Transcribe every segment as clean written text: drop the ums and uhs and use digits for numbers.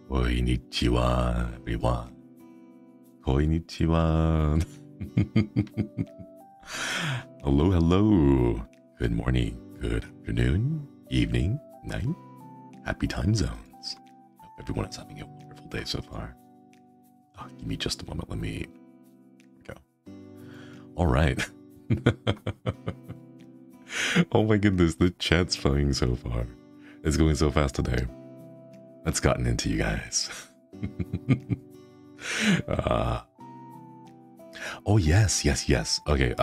Konnichiwa, everyone. Konnichiwa. Hello, hello. Good morning, good afternoon, evening, night. Happy time zones. Hope everyone is having a wonderful day so far. Oh, give me just a moment. Let me go. All right. Oh my goodness, the chat's flowing so far. It's going so fast today. That's gotten into you guys. Oh yes. Okay.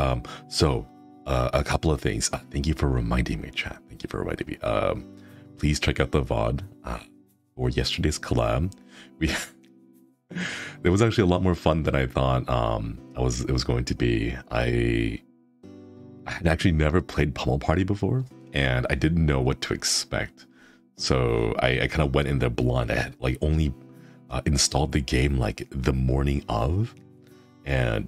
So a couple of things. Thank you for reminding me, chat. Thank you for reminding me. Please check out the VOD for yesterday's collab. There was actually a lot more fun than I thought. It was going to be. I had actually never played Pummel Party before, and I didn't know what to expect. So I kind of went in there blind. I had like only installed the game like the morning of, and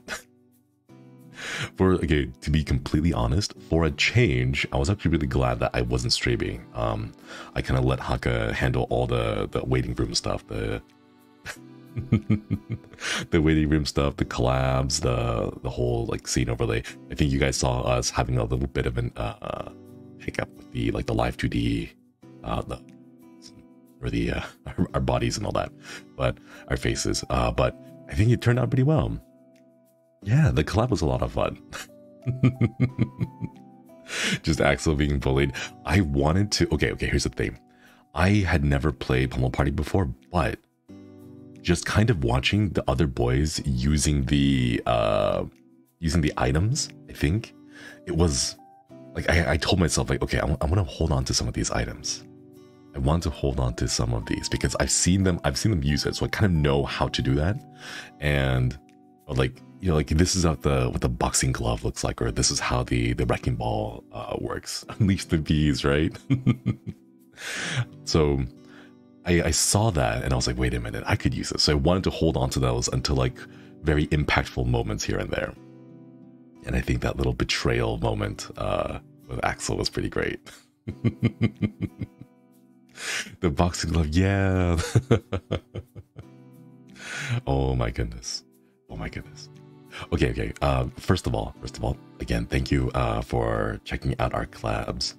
to be completely honest, for a change, I was actually really glad that I wasn't streaming. I kind of let Hakka handle all the waiting room stuff, the waiting room stuff, the collabs, the whole like scene overlay. I think you guys saw us having a little bit of an hiccup with the live 2D, our bodies and all that, but our faces. But I think it turned out pretty well. Yeah, the collab was a lot of fun. Just Axel being bullied. I wanted to. Okay. Here's the thing. I had never played Pummel Party before, but just kind of watching the other boys using the items, I think it was like I told myself like, okay, I want to hold on to some of these items. I want to hold on to some of these because I've seen them use it, so I kind of know how to do that. And like, you know, like this is what the boxing glove looks like, or this is how the wrecking ball works. Unleash the bees, right? So I saw that and I was like, wait a minute, I could use this. So I wanted to hold on to those until like very impactful moments here and there. And I think that little betrayal moment with Axel was pretty great. The boxing glove, yeah. Oh my goodness. Okay. First of all, again, thank you for checking out our collabs.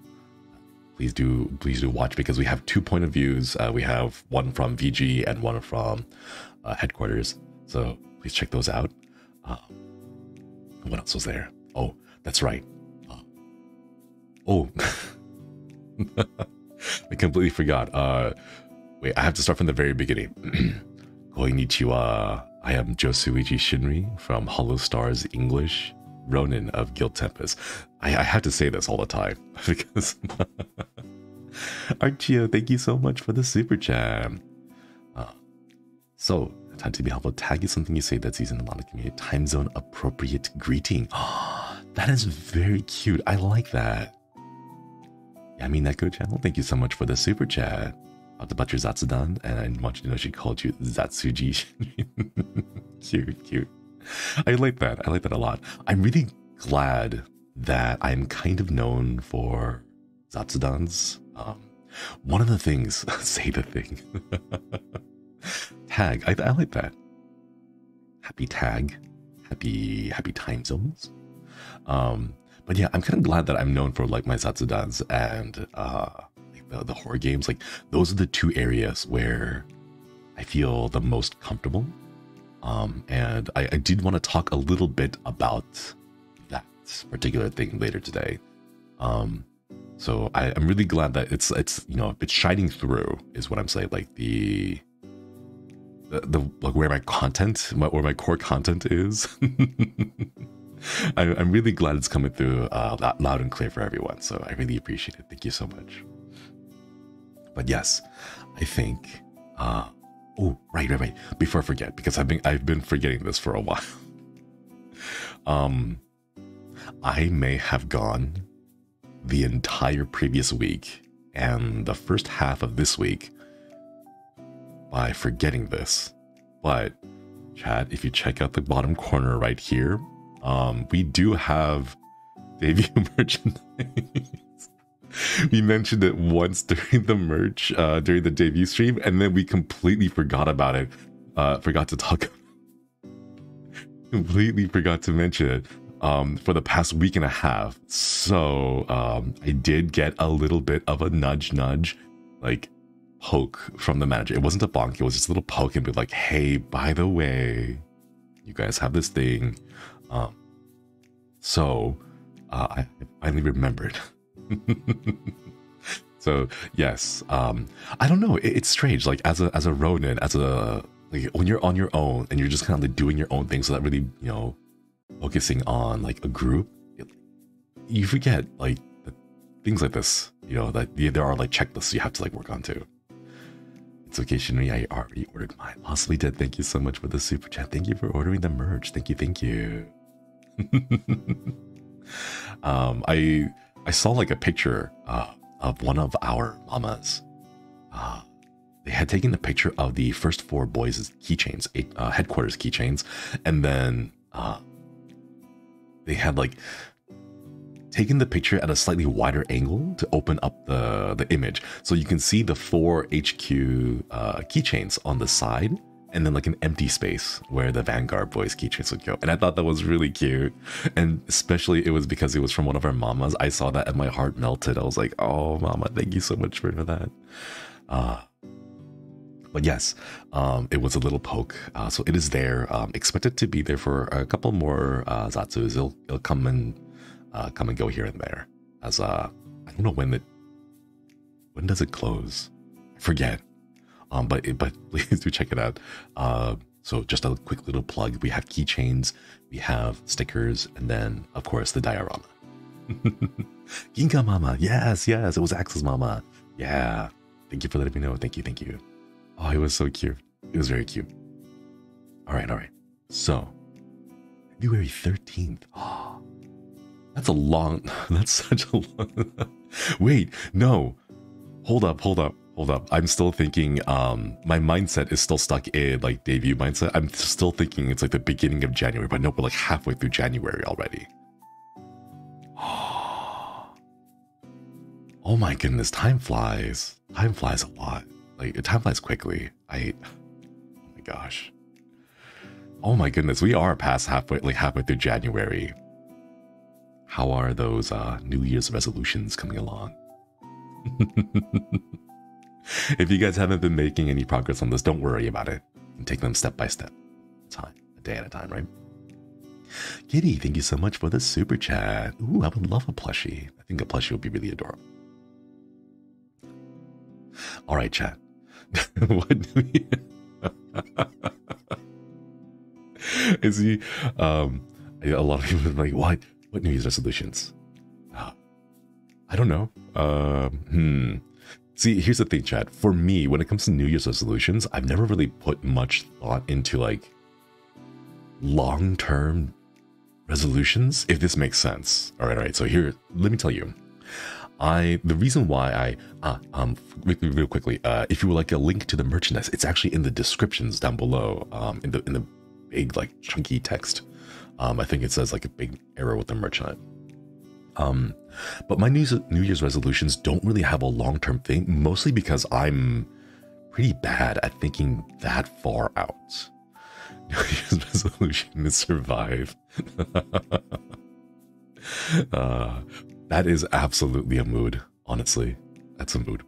Please do watch, because we have 2 point of views. We have one from VG and one from headquarters. So please check those out. What else was there? Oh, that's right. I completely forgot. Wait, I have to start from the very beginning. Konnichiwa. I am Josuiji Shinri from HOLOSTARS English, Ronin of Guild Tempus. I have to say this all the time because Archio, thank you so much for the super chat. So, time to be helpful. Tag is something you say that's used in a lot of community. Time zone appropriate greeting. That is very cute. I like that. Yami Neko channel, thank you so much for the super chat. About your Zatsudan, and I want you to know she called you Zatsuiji Shinri. Cute. I like that a lot. I'm really glad that I'm kind of known for Zatsudans. One of the things, say the thing. Tag, I like that. Happy tag, happy time zones. But yeah, I'm kind of glad that I'm known for like my Zatsudans and the horror games. Like those are the 2 areas where I feel the most comfortable. And I did want to talk a little bit about that particular thing later today. So I'm really glad that it's it's shining through is what I'm saying. Like the like where my core content is. I'm really glad it's coming through loud and clear for everyone. So I really appreciate it. Thank you so much. But yes, I think. Oh, right. Before I forget, because I've been forgetting this for a while. I may have gone the entire previous week and the first half of this week by forgetting this. But chat, if you check out the bottom corner right here, we do have debut merchandise. We mentioned it once during the merch, during the debut stream, and then we completely forgot about it. Forgot to talk. Completely forgot to mention it for the past week and a half. So I did get a little bit of a nudge, like poke from the manager. It wasn't a bonk, it was just a little poke and be like, hey, by the way, you guys have this thing. So I finally remembered. So yes, I don't know. It's strange. Like as a Ronin, like when you're on your own and you're just kind of like doing your own thing, so that really, you know, focusing on like a group, you forget like things like this. You know that there are like checklists you have to like work on too. It's okay, Shinri. I already ordered mine. Possibly did. Thank you so much for the super chat. Thank you for ordering the merch. Thank you. I saw like a picture of one of our mamas. They had taken a picture of the first 4 boys' keychains, headquarters keychains, and then they had like taken the picture at a slightly wider angle to open up the image, so you can see the 4 HQ keychains on the side, and then like an empty space where the Vanguard boys keychains would go. And I thought that was really cute, and especially it was because it was from one of our mamas. I saw that and my heart melted. I was like, oh mama, thank you so much for that. But yes, it was a little poke, so it is there. Expected to be there for a couple more Zatsus. It'll come and go here and there. As I don't know when does it close? I forget. But please do check it out. So just a quick little plug. We have keychains, we have stickers, and then of course the diorama. Ginka Mama, yes, it was Axel's mama. Yeah, thank you for letting me know. Thank you. Oh, it was so cute. It was very cute. All right. So, February 13th. Oh, that's such a long. Wait, no. Hold up. I'm still thinking, my mindset is still stuck in like debut mindset. I'm still thinking it's like the beginning of January, but no, we're like halfway through January already. Oh my goodness, time flies. Time flies a lot. Like, time flies quickly. Oh my gosh. Oh my goodness, we are past halfway through January. How are those New Year's resolutions coming along? If you guys haven't been making any progress on this, don't worry about it. And take them step by step. A day at a time, right? Kitty, thank you so much for the super chat. Ooh, I would love a plushie. I think a plushie would be really adorable. All right, chat. What do we... Is he... a lot of people are like, what New Year's resolutions? I don't know. See, here's the thing, chat. For me, when it comes to New Year's resolutions, I've never really put much thought into like long-term resolutions, if this makes sense. All right. So here, let me tell you. The reason why real quickly, if you would like a link to the merchandise, it's actually in the descriptions down below, in the big like chunky text. I think it says like a big arrow with the merch on it. But my New Year's resolutions don't really have a long-term thing, mostly because I'm pretty bad at thinking that far out. New Year's resolution is survive. That is absolutely a mood, honestly. That's a mood.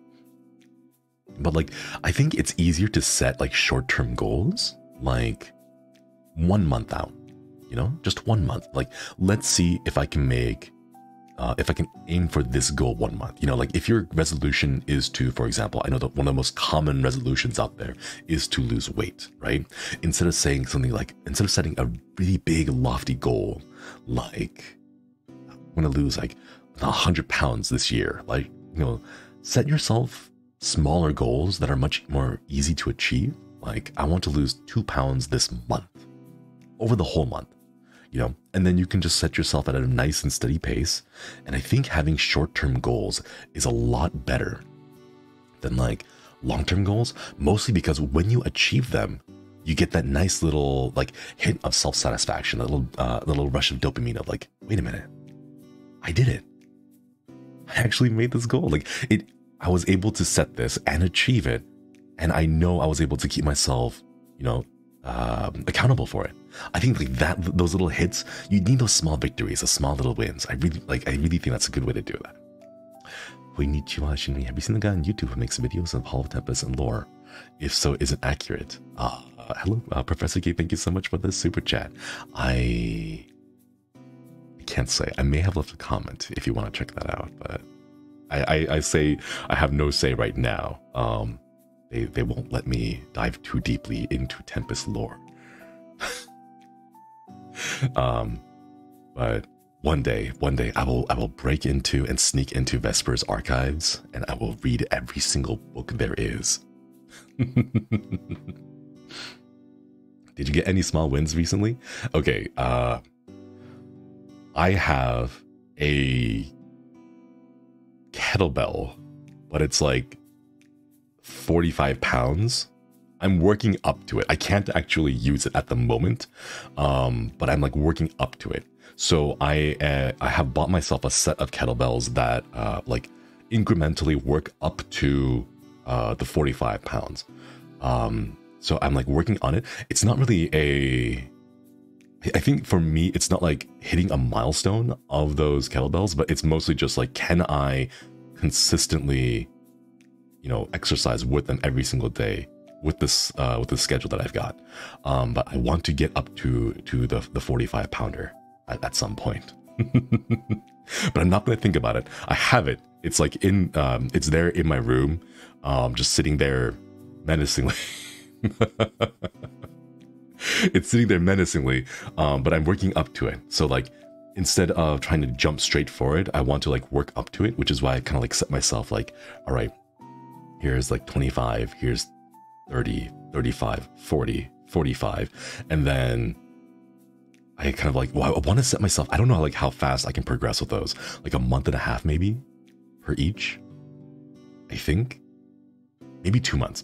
But like, I think it's easier to set like short-term goals, like 1 month out, you know, just 1 month. Like, let's see if I can make, if I can aim for this goal 1 month. You know, like if your resolution is to, for example, I know that one of the most common resolutions out there is to lose weight, right? Instead of saying something like, instead of setting a really big lofty goal, like I'm gonna lose like 100 pounds this year, like, you know, set yourself smaller goals that are much more easy to achieve. Like, I want to lose 2 pounds this month, over the whole month, you know, and then you can just set yourself at a nice and steady pace. And I think having short-term goals is a lot better than like long-term goals, mostly because when you achieve them, you get that nice little like hint of self-satisfaction, a little rush of dopamine of like, wait a minute, I did it. I actually made this goal. Like I was able to set this and achieve it. And I know I was able to keep myself, you know, accountable for it. I think like that, those little hits, you need those small victories, those small little wins. I really think that's a good way to do that. Konnichiwa, Shinri. Have you seen the guy on YouTube who makes videos of Hall of Tempest and lore? If so, is it accurate? Hello, Professor K. Thank you so much for this super chat. I can't say. I may have left a comment if you want to check that out, but I say I have no say right now. They won't let me dive too deeply into Tempest lore. But one day I will break into and sneak into Vesper's archives, and I will read every single book there is. Did you get any small wins recently? Okay, I have a kettlebell, but it's like 45 pounds. I'm working up to it. I can't actually use it at the moment, but I'm like working up to it. So I have bought myself a set of kettlebells that like incrementally work up to the 45 pounds. So I'm like working on it. It's not really I think for me, it's not like hitting a milestone of those kettlebells, but it's mostly just like, can I consistently, you know, exercise with them every single day with this schedule that I've got. But I want to get up to the 45 pounder at some point. But I'm not going to think about it. I have it. It's like it's there in my room, just sitting there menacingly. It's sitting there menacingly, but I'm working up to it. So like, instead of trying to jump straight for it, I want to like work up to it, which is why I kind of like set myself like, all right, here's like 25, here's 30, 35, 40, 45. And then I kind of like, well, I want to set myself, I don't know like how fast I can progress with those, like a month and a half maybe per each, I think. Maybe 2 months,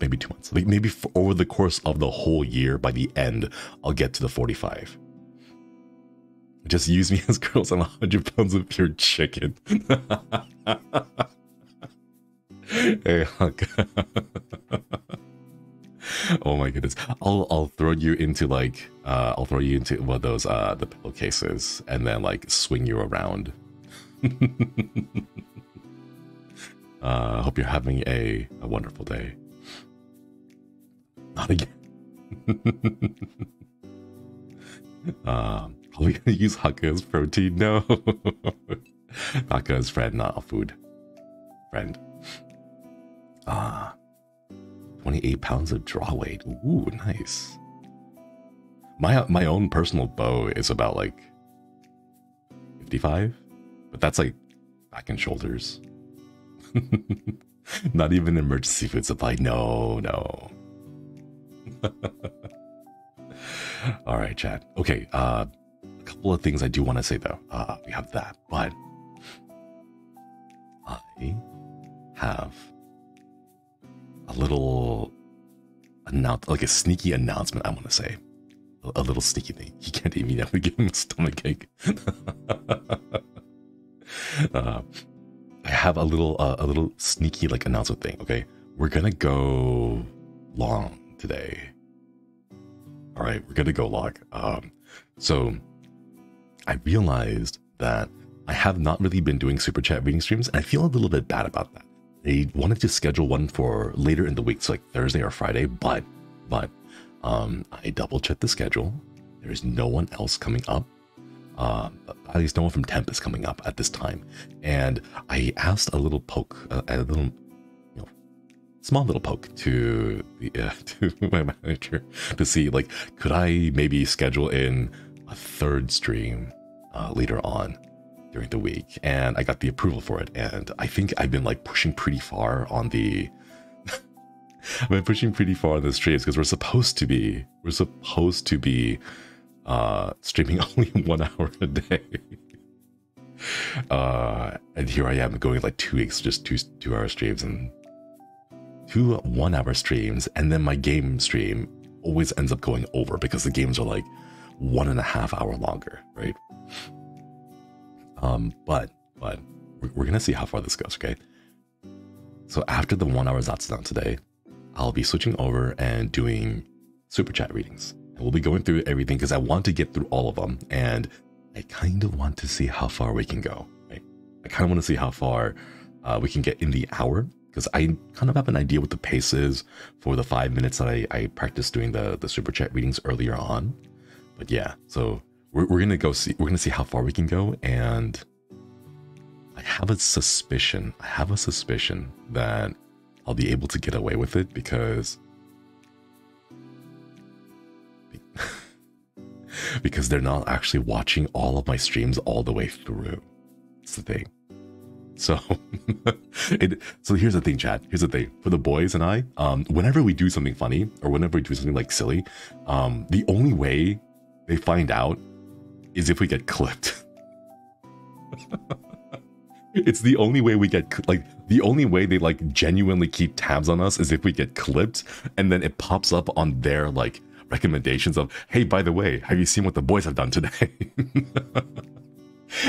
like maybe over the course of the whole year, by the end, I'll get to the 45. Just use me as girls. I'm 100 pounds of pure chicken. Hey, Hakka. Oh my goodness. I'll throw you into like, I'll throw you into one of those, the pillowcases, and then like swing you around. Hope you're having a wonderful day. Not again. Are we gonna use Hakka as protein? No. Hakka is friend, not a food. Friend. 28 pounds of draw weight. Ooh, nice. My own personal bow is about like 55, but that's like back and shoulders. Not even emergency food supply. No. All right, chat. Okay, a couple of things I do want to say though. We have that, but I have a little like a sneaky announcement I want to say. A little sneaky thing. He can't eat me now. We give him a stomach ache. I have a little sneaky like announcement thing. Okay, we're gonna go long today. All right, we're gonna go long. So I realized that I have not really been doing super chat reading streams, and I feel a little bit bad about that. I wanted to schedule one for later in the week, so like Thursday or Friday, but I double checked the schedule. There's no one else coming up. At least no one from Temp is coming up at this time. And I asked a little poke, a little, small little poke to my manager to see, like, could I maybe schedule in a third stream later on during the week? And I got the approval for it. And I think I've been like pushing pretty far on the I've been pushing pretty far on the streams because we're supposed to be streaming only 1 hour a day. And here I am going like 2 weeks, just two hour streams and 2 1 hour streams, and then my game stream always ends up going over because the games are like 1.5 hours longer, right? But we're gonna see how far this goes, okay? So after the 1 hour Zatsudan today, I'll be switching over and doing super chat readings. And we'll be going through everything because I want to get through all of them, and I kind of want to see how far we can go, right? I kind of want to see how far we can get in the hour, because I kind of have an idea what the pace is for the 5 minutes that I practiced doing the super chat readings earlier on. But yeah, so we're gonna see how far we can go, and I have a suspicion that I'll be able to get away with it because they're not actually watching all of my streams all the way through. That's the thing. So, so here's the thing, chat. Here's the thing. For the boys and I, whenever we do something funny or whenever we do something like silly, the only way they find out is if we get clipped. It's the only way we get, like, the only way they, like, genuinely keep tabs on us is if we get clipped, and then it pops up on their, like, recommendations of, hey, by the way, have you seen what the boys have done today?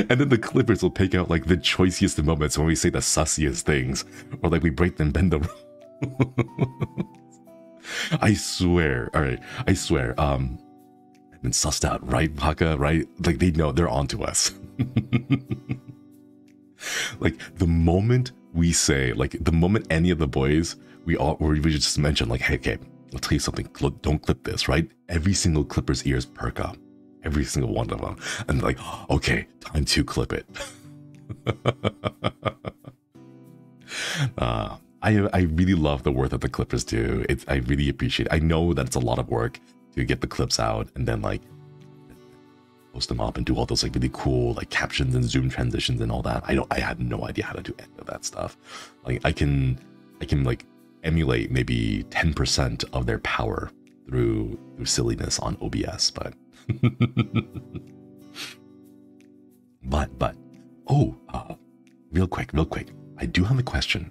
And then the clippers will pick out, like, the choicest moments when we say the sussiest things, or, like, we break them, bend the rules. I swear, all right, I swear, I've been sussed out, right, Hakka, right? Like, they know, they're onto us. Like, the moment we say, like, the moment any of the boys, we just mention, like, hey, okay, I'll tell you something, don't clip this, right? Every single clipper's ears perk up. Every single one of them. And like, okay, time to clip it. I really love the work that the clippers do. I really appreciate it. I know that it's a lot of work to get the clips out and then like post them up and do all those like really cool like captions and zoom transitions and all that. I had no idea how to do any of that stuff. Like I can like emulate maybe 10% of their power through silliness on OBS, but real quick, I do have a question.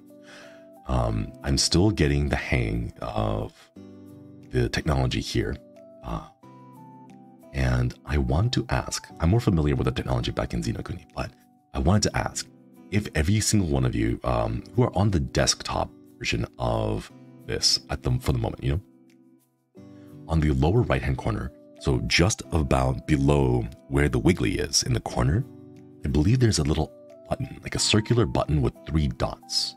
I'm still getting the hang of the technology here, and I want to ask, I'm more familiar with the technology back in Xenokuni, but I wanted to ask if every single one of you who are on the desktop version of this for the moment, you know, on the lower right hand corner, so just about below where the Wiggly is in the corner, I believe there's a little button, like a circular button with 3 dots.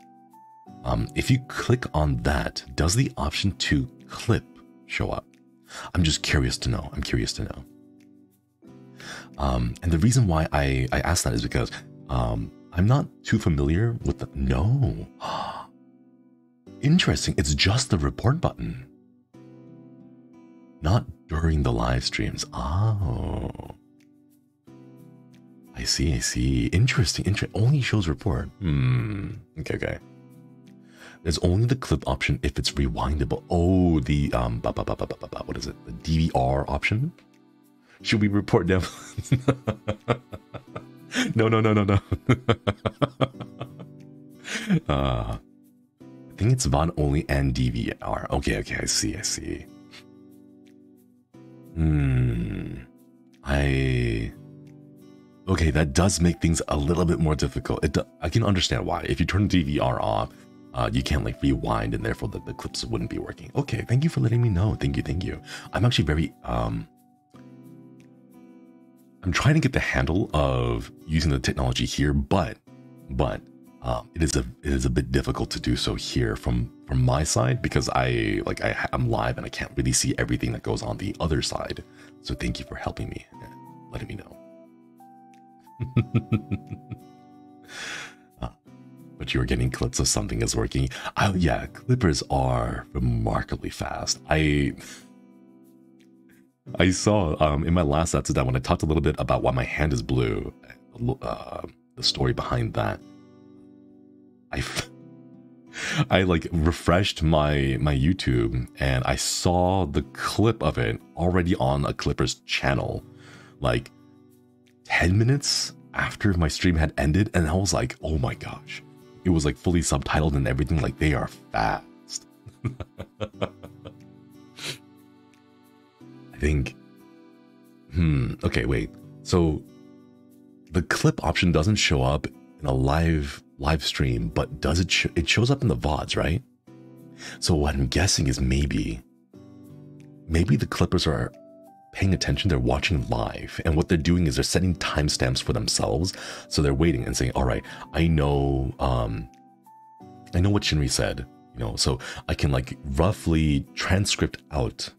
If you click on that, does the option to clip show up? I'm just curious to know. And the reason why I asked that is because I'm not too familiar with the... No. Interesting. It's just the report button. Not during the live streams. Oh. I see. Interesting. Only shows report. Okay. There's only the clip option if it's rewindable. Oh, the what is it? The DVR option? Should we report them? No. I think it's VOD only and DVR. Okay, I see. Okay, that does make things a little bit more difficult. I can understand why. If you turn DVR off, you can't like rewind, and therefore the clips wouldn't be working. Okay, thank you for letting me know. Thank you. I'm actually very I'm trying to get the handle of using the technology here, but it is a bit difficult to do so here from my side because I'm live and I can't really see everything that goes on the other side. So thank you for helping me and letting me know. But you're getting clips of something is working. Yeah, clippers are remarkably fast. I saw in my last Zatsudan when I talked a little bit about why my hand is blue, the story behind that. I like refreshed my YouTube and I saw the clip of it already on a Clippers channel, like 10 minutes after my stream had ended, and I was like, oh my gosh. It was like fully subtitled and everything, like they are fast. I think, okay, wait. So the clip option doesn't show up in a live stream, but does it it shows up in the VODs, right? So what I'm guessing is maybe the clippers are paying attention, they're watching live, and what they're doing is they're setting timestamps for themselves. So they're waiting and saying, all right, I know what Shinri said, you know, so I can like roughly transcript out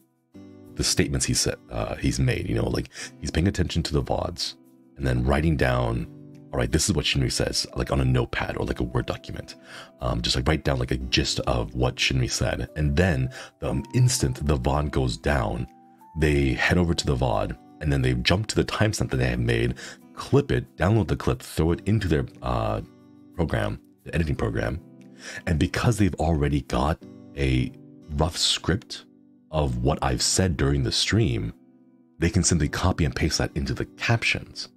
the statements he said, he's made, you know, like he's paying attention to the VODs and then writing down, all right, this is what Shinri says, like on a notepad or like a Word document. Just like write down like a gist of what Shinri said. And then the instant the VOD goes down, they head over to the VOD and then they jump to the timestamp that they have made, clip it, download the clip, throw it into their program, the editing program. And because they've already got a rough script of what I've said during the stream, they can simply copy and paste that into the captions.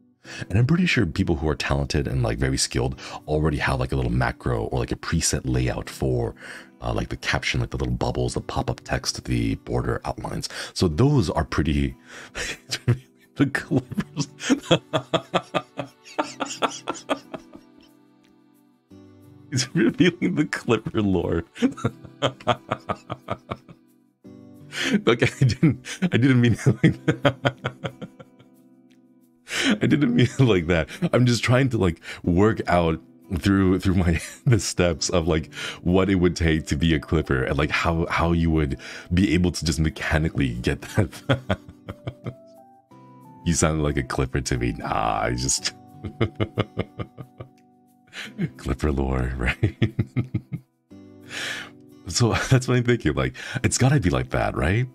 And I'm pretty sure people who are talented and like very skilled already have like a little macro or like a preset layout for like the caption, like the little bubbles, the pop-up text, the border outlines. So those are pretty the clippers. He's revealing the clipper lore. Okay, I didn't mean it like that. I didn't mean it like that. I'm just trying to like work out through the steps of like what it would take to be a clipper and like how you would be able to just mechanically get that. You sounded like a clipper to me. Nah, I just clipper lore, right? So that's what I'm thinking, like it's gotta be like that, right?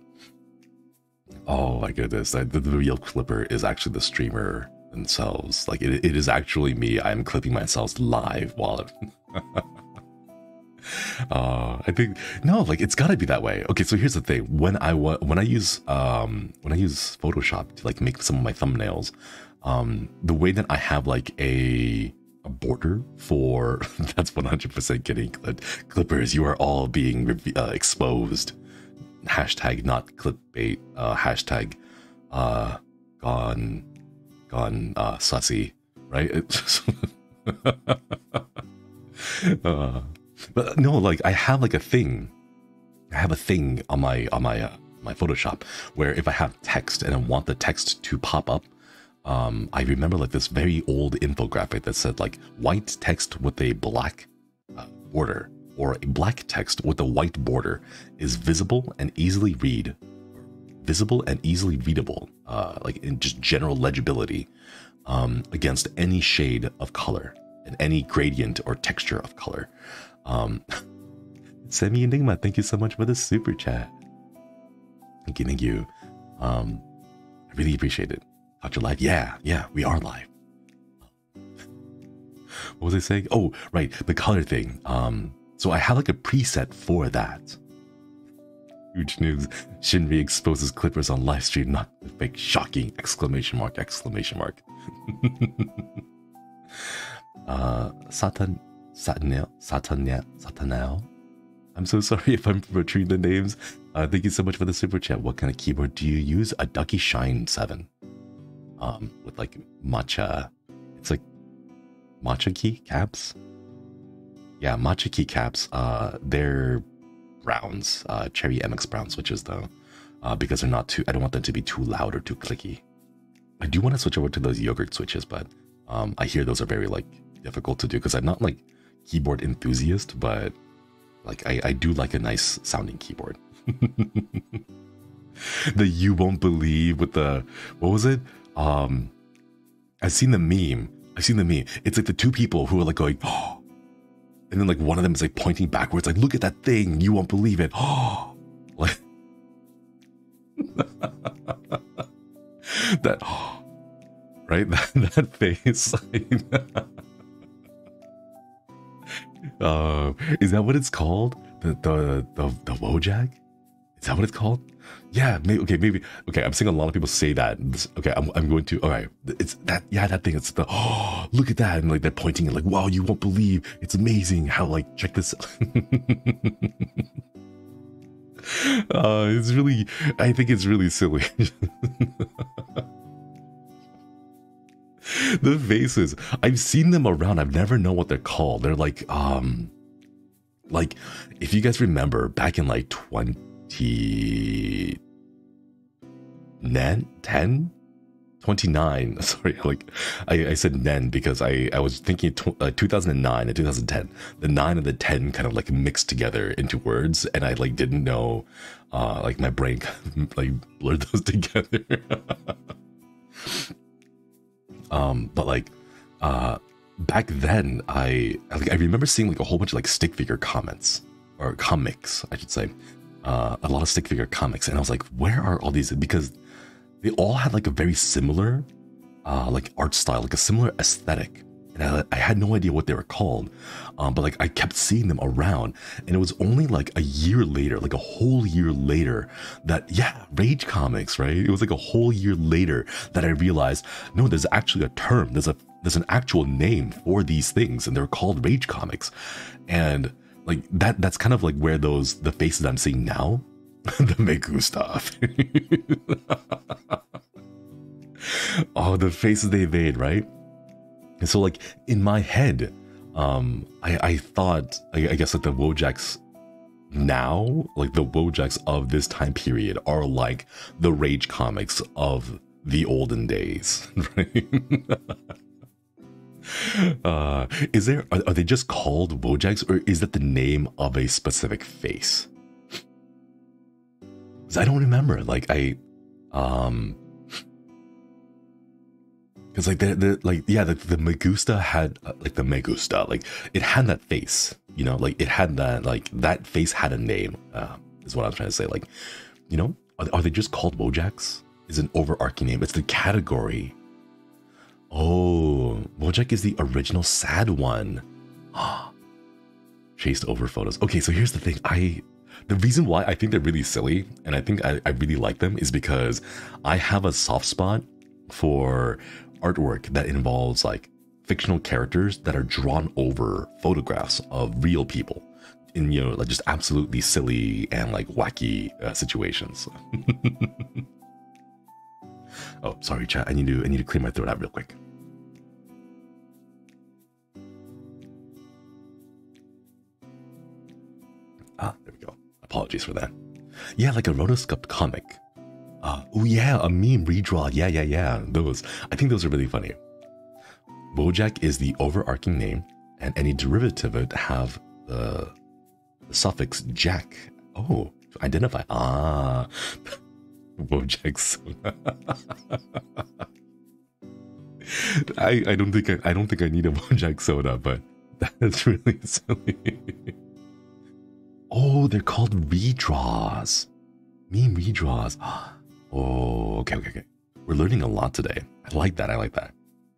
Oh my goodness, the real clipper is actually the streamer themselves. Like it is actually me. I'm clipping myself live while I think no, like it's got to be that way. Okay, so here's the thing: when I use Photoshop to like make some of my thumbnails, the way that I have like a border for that's 100% getting clippers. You are all being exposed. Hashtag not clickbait. Hashtag gone sussy, right? But no, like I have like a thing. I have a thing on my Photoshop where if I have text and I want the text to pop up, I remember like this very old infographic that said like white text with a black border, or a black text with a white border is visible and easily readable, like in just general legibility, against any shade of color and any gradient or texture of color. Semi Enigma, thank you so much for the super chat. Thank you. I really appreciate it. Caught you live? Yeah, we are live. What was I saying? Oh, right, the color thing. So I have like a preset for that. Huge news. Shinri exposes clippers on live stream, not the fake. Shocking! Exclamation mark. Satanel. I'm so sorry if I'm butchering the names. Thank you so much for the super chat. What kind of keyboard do you use? A Ducky Shine 7. With like matcha. It's like matcha keycaps. Yeah, matcha keycaps. They're browns, cherry MX brown switches though, because they're not too. I don't want them to be too loud or too clicky. I do want to switch over to those yogurt switches, but I hear those are very like difficult to do because I'm not like keyboard enthusiast, but like I do like a nice sounding keyboard. The you won't believe with the what was it? I've seen the meme. It's like the two people who are like going, oh, and then like one of them is like pointing backwards, like look at that thing, you won't believe it. Oh, like that, oh, right? That face. Is that what it's called? The Wojak? Is that what it's called? Yeah, maybe. Okay, I'm seeing a lot of people say that. Okay, I'm going to. All right, it's that. Yeah, that thing. It's the. Oh, look at that, and like they're pointing, and like, wow, you won't believe. It's amazing how like check this. It's really. I think it's really silly. The faces. I've seen them around. I've never known what they're called. They're like if you guys remember back in like 29. Sorry, like I said Nen because I was thinking 2009 and 2010. The 9 and the 10 kind of like mixed together into words, and I like didn't know, like my brain like blurred those together. But like back then I remember seeing like a whole bunch of like stick figure comments or comics, I should say, a lot of stick figure comics, and I was like, where are all these? Because they all had like a very similar like art style, like a similar aesthetic, and I had no idea what they were called, but like I kept seeing them around, and it was only like a year later, like a whole year later, that Rage Comics, right? It was like a whole year later that I realized, no, there's actually a term, there's an actual name for these things, and they're called Rage Comics. And like that's kind of like where the faces I'm seeing now, the me gusta. Oh, the faces they made, right? And so like in my head, I thought, I guess that the Wojaks now, like the Wojaks of this time period are like the Rage Comics of the olden days, right? Are they just called Wojaks, or is that the name of a specific face? Because I don't remember, like because like the Megusta had like the Megusta, like it had that face, you know, like it had that, like that face had a name, is what I was trying to say. Like, you know, are they just called Wojaks? Is an overarching name? It's the category. Oh, Wojak is the original sad one. Chased over photos. Okay, so here's the thing. The reason why I think they're really silly, and I think I really like them, is because I have a soft spot for artwork that involves like fictional characters that are drawn over photographs of real people in, you know, like just absolutely silly and like wacky situations. Oh, sorry, chat. I need to clear my throat out real quick. There we go. Apologies for that. Yeah, like a rotoscoped comic. Oh yeah, a meme redraw. Yeah. Those. I think those are really funny. Wojak is the overarching name, and any derivative of it have the suffix jack. Oh, to identify. Wojak soda. I don't think I need a Wojak soda, but that's really silly. Oh, they're called redraws. Meme redraws. Oh, okay. We're learning a lot today. I like that. I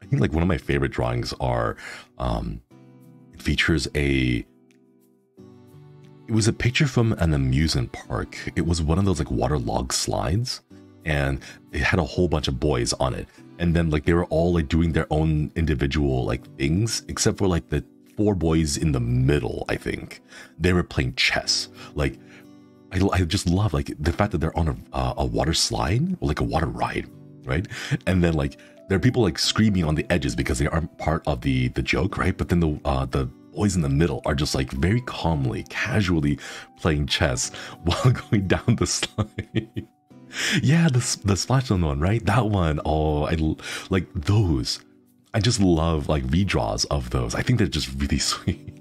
think like one of my favorite drawings are it features it was a picture from an amusement park. It was one of those like waterlogged slides, and it had a whole bunch of boys on it. And then like they were all like doing their own individual like things, except for like the 4 boys in the middle. I think they were playing chess. Like I just love like the fact that they're on a water slide, or like a water ride, right? And then like there are people like screaming on the edges because they aren't part of the joke, right? But then the boys in the middle are just like very calmly, casually playing chess while going down the slide. Yeah, the Splashdown one, right? That one. Oh, I like those. I just love like redraws of those. I think they're just really sweet.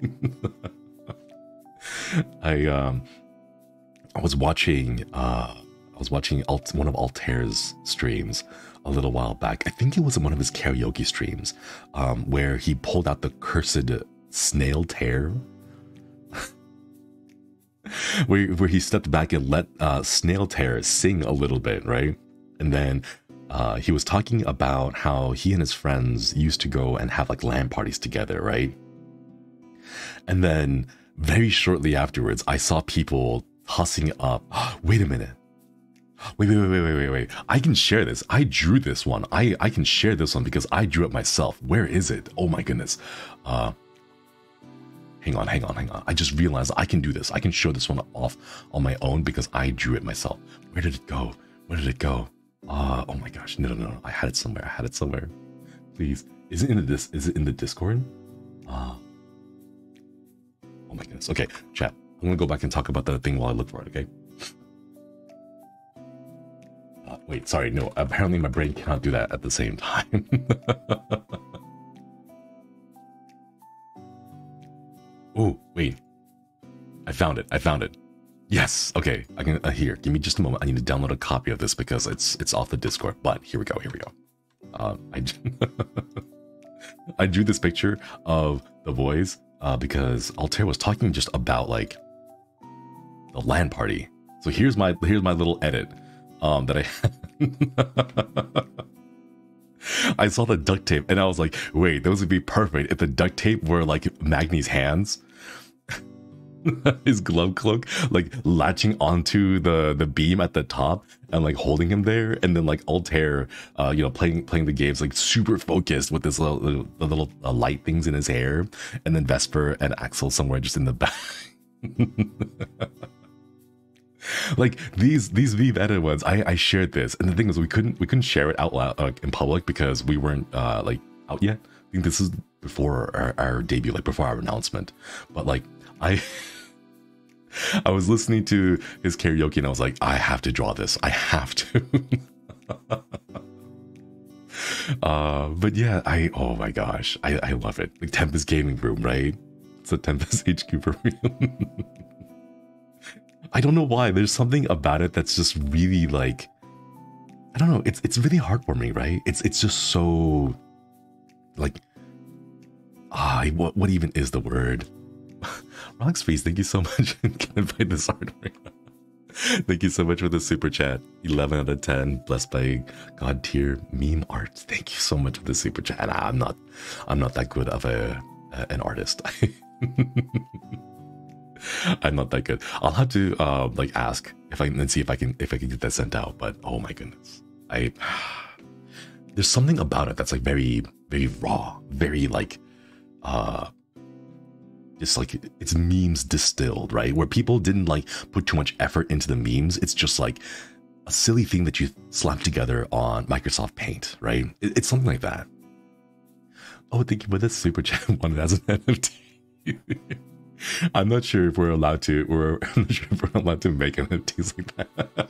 I was watching one of Altare's streams a little while back. I think it was in one of his karaoke streams, where he pulled out the cursed snail tear, where he stepped back and let Snail Tear sing a little bit, right? And then he was talking about how he and his friends used to go and have like LAN parties together, right? And then very shortly afterwards, I saw people tossing up. Wait a minute. Wait. I can share this. I drew this one. I can share this one because I drew it myself. Where is it? Oh my goodness. Hang on. I just realized I can do this. I can show this one off on my own because I drew it myself. Where did it go? Oh my gosh. No. I had it somewhere. Please Is it in the Discord? Oh my goodness. Okay, chat. I'm gonna go back and talk about the thing while I look for it, okay? Wait, sorry, no. Apparently my brain cannot do that at the same time. Oh, wait. I found it. Yes. Okay. I can here. Give me just a moment. I need to download a copy of this because it's off the Discord. But here we go. I drew this picture of the boys because Altair was talking just about like the LAN party. So here's my little edit that I had. I saw the duct tape and I was like, wait, those would be perfect if the duct tape were like Magni's hands. His glove cloak like latching onto the beam at the top and like holding him there, and then like Altair you know, playing the games like super focused with this little light things in his hair, and then Vesper and Axel somewhere just in the back. Like these Vive edit ones, I shared this, and the thing is we couldn't share it out loud in public because we weren't like out yet. I think this is before our debut, like before our announcement. But like I was listening to his karaoke and I was like, I have to draw this. I have to. But yeah, oh my gosh, I love it. Like Tempus Gaming Room, right? It's a Tempus HQ for real. I don't know why. There's something about it that's just really like, I don't know. It's really heartwarming, right? It's just so like, what even is the word? Rox Freeze, thank you so much. Can I find this artwork? Thank you so much for the super chat. 11 out of 10, blessed by God tier meme art. Thank you so much for the super chat. I'm not that good of an artist. I'm not that good. I'll have to like ask if I can see if I can get that sent out. But oh my goodness, there's something about it that's like very raw, very like just like it's memes distilled, right? Where people didn't like put too much effort into the memes. It's just like a silly thing that you slap together on Microsoft Paint, right? It's something like that. Oh, thank you for this super chat. Wanted as an NFT. I'm not sure if we're allowed to, I'm not sure if we're allowed to make NFTs like that.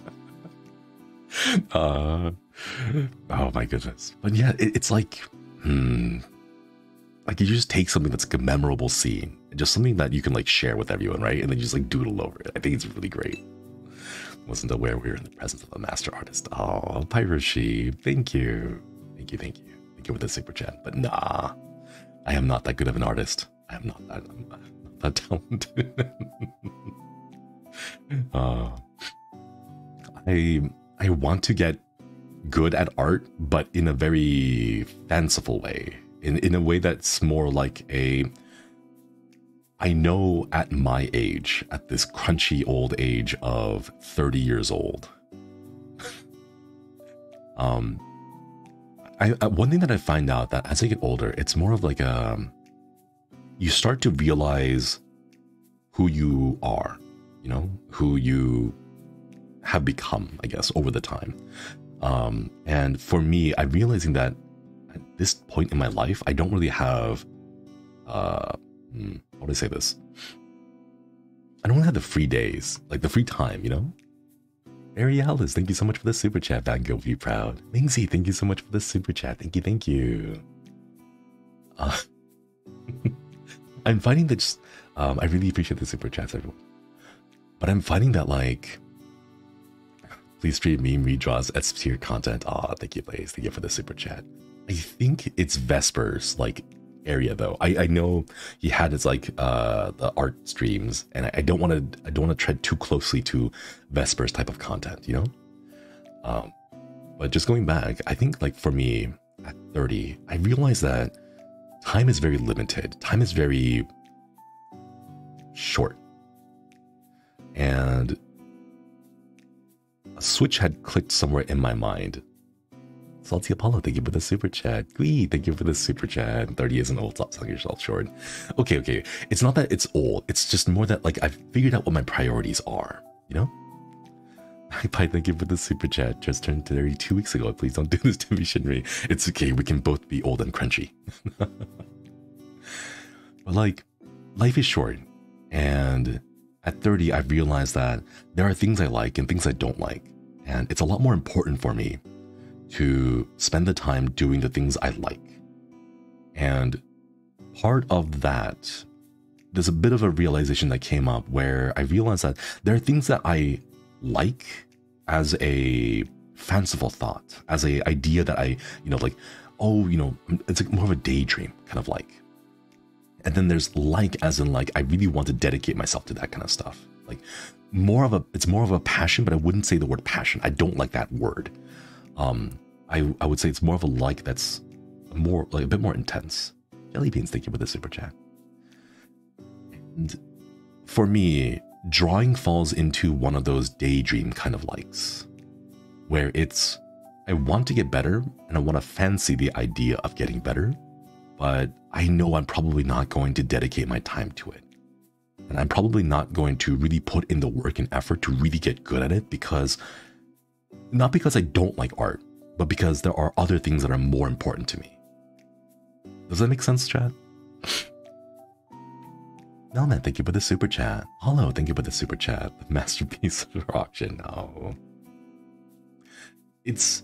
Oh my goodness. But yeah, it's like, like you just take something that's like a memorable scene, just something that you can like share with everyone, right? And then you just like doodle over it. I think it's really great. Wasn't aware we were in the presence of a master artist. Oh, Piracy, thank you. Thank you for the super chat. But nah, I am not that good of an artist. I'm not that talented. I want to get good at art, but in a very fanciful way. In a way that's more like I know at my age, at this crunchy old age of 30 years old, one thing that I find out that as I get older, it's more of like you start to realize who you are, you know, who you have become, I guess, over the time. And for me, I'm realizing that at this point in my life, I don't really have, how do I say this? I don't have the free days, like the free time, you know? Arialis, thank you so much for the super chat. Van Gogh, be proud. Mingzi, thank you so much for the super chat. Thank you. I'm finding that just, I really appreciate the super chats, everyone. But I'm finding that like, please stream meme redraws S tier content. Thank you, Blaze. Thank you for the super chat. I think it's Vesper's like area though. I know he had his like the art streams, and I don't want to tread too closely to Vesper's type of content, you know. But just going back, I think like for me at 30, I realized that time is very limited. Time is very short, and a switch had clicked somewhere in my mind. Salty Apollo, thank you for the super chat. Glee, thank you for the super chat. 30 isn't old, stop selling yourself short. Okay. It's not that it's old. It's just more that like I've figured out what my priorities are, you know? Hi, Pi, thank you for the super chat. Just turned 30 2 weeks ago. Please don't do this to me, Shinri. It's okay. We can both be old and crunchy. But like, life is short. And at 30, I've realized that there are things I like and things I don't like. And it's a lot more important for me to spend the time doing the things I like. And part of that, there's a bit of a realization that came up where I realized that there are things that I like as a fanciful thought, as a idea that I, like, oh, it's like more of a daydream kind of like. And then there's like, as in like, I really want to dedicate myself to that kind of stuff. Like it's more of a passion, but I wouldn't say the word passion. I don't like that word. I would say it's more of a like that's more like a bit more intense. Jelly beans, thank you for the super chat. And for me, drawing falls into one of those daydream kind of likes, where it's, I want to get better and I want to fancy the idea of getting better, but I know I'm probably not going to dedicate my time to it. And I'm probably not going to really put in the work and effort to really get good at it not because I don't like art, but because there are other things that are more important to me. Does that make sense, chat? Melman, thank you for the super chat. Hello, thank you for the super chat. The masterpiece for auction. Oh. It's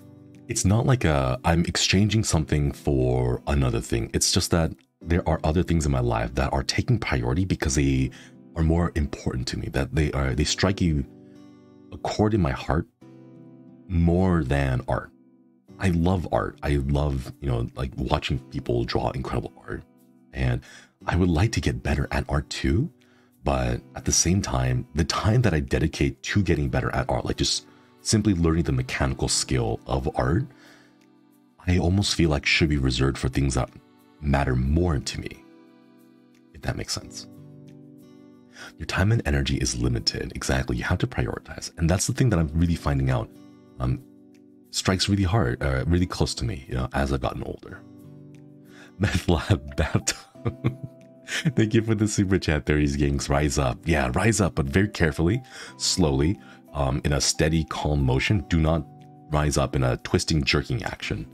not like I'm exchanging something for another thing. It's just that there are other things in my life that are taking priority because they are more important to me, that they strike a chord in my heart more than art. I love art. I love, like watching people draw incredible art. And I would like to get better at art too. But at the same time, the time that I dedicate to getting better at art, like just simply learning the mechanical skill of art, I almost feel like should be reserved for things that matter more to me, if that makes sense. Your time and energy is limited. Exactly. You have to prioritize. And that's the thing that I'm really finding out strikes really hard, really close to me, as I've gotten older. Meth Lab Battle. Thank you for the super chat, 30s gangs. Rise up. Yeah, rise up, but very carefully, slowly, in a steady, calm motion. Do not rise up in a twisting, jerking action,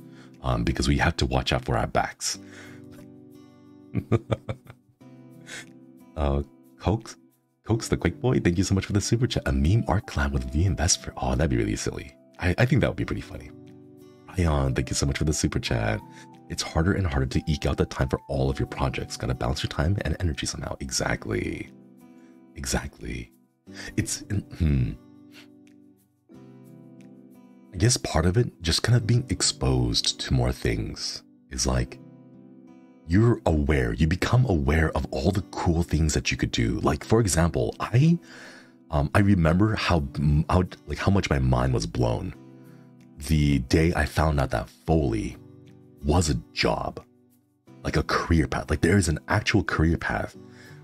because we have to watch out for our backs. Cokes the Quick Boy, thank you so much for the super chat. A meme art collab with reinvest for, oh, that'd be really silly. I think that would be pretty funny. Ryan, thank you so much for the super chat. It's harder and harder to eke out the time for all of your projects. Gotta balance your time and energy somehow. Exactly. It's, I guess part of it, just kind of being exposed to more things, is like, you're aware, you become aware of all the cool things that you could do. Like, for example, I remember how much my mind was blown the day I found out that Foley was a job, like a career path. Like there is an actual career path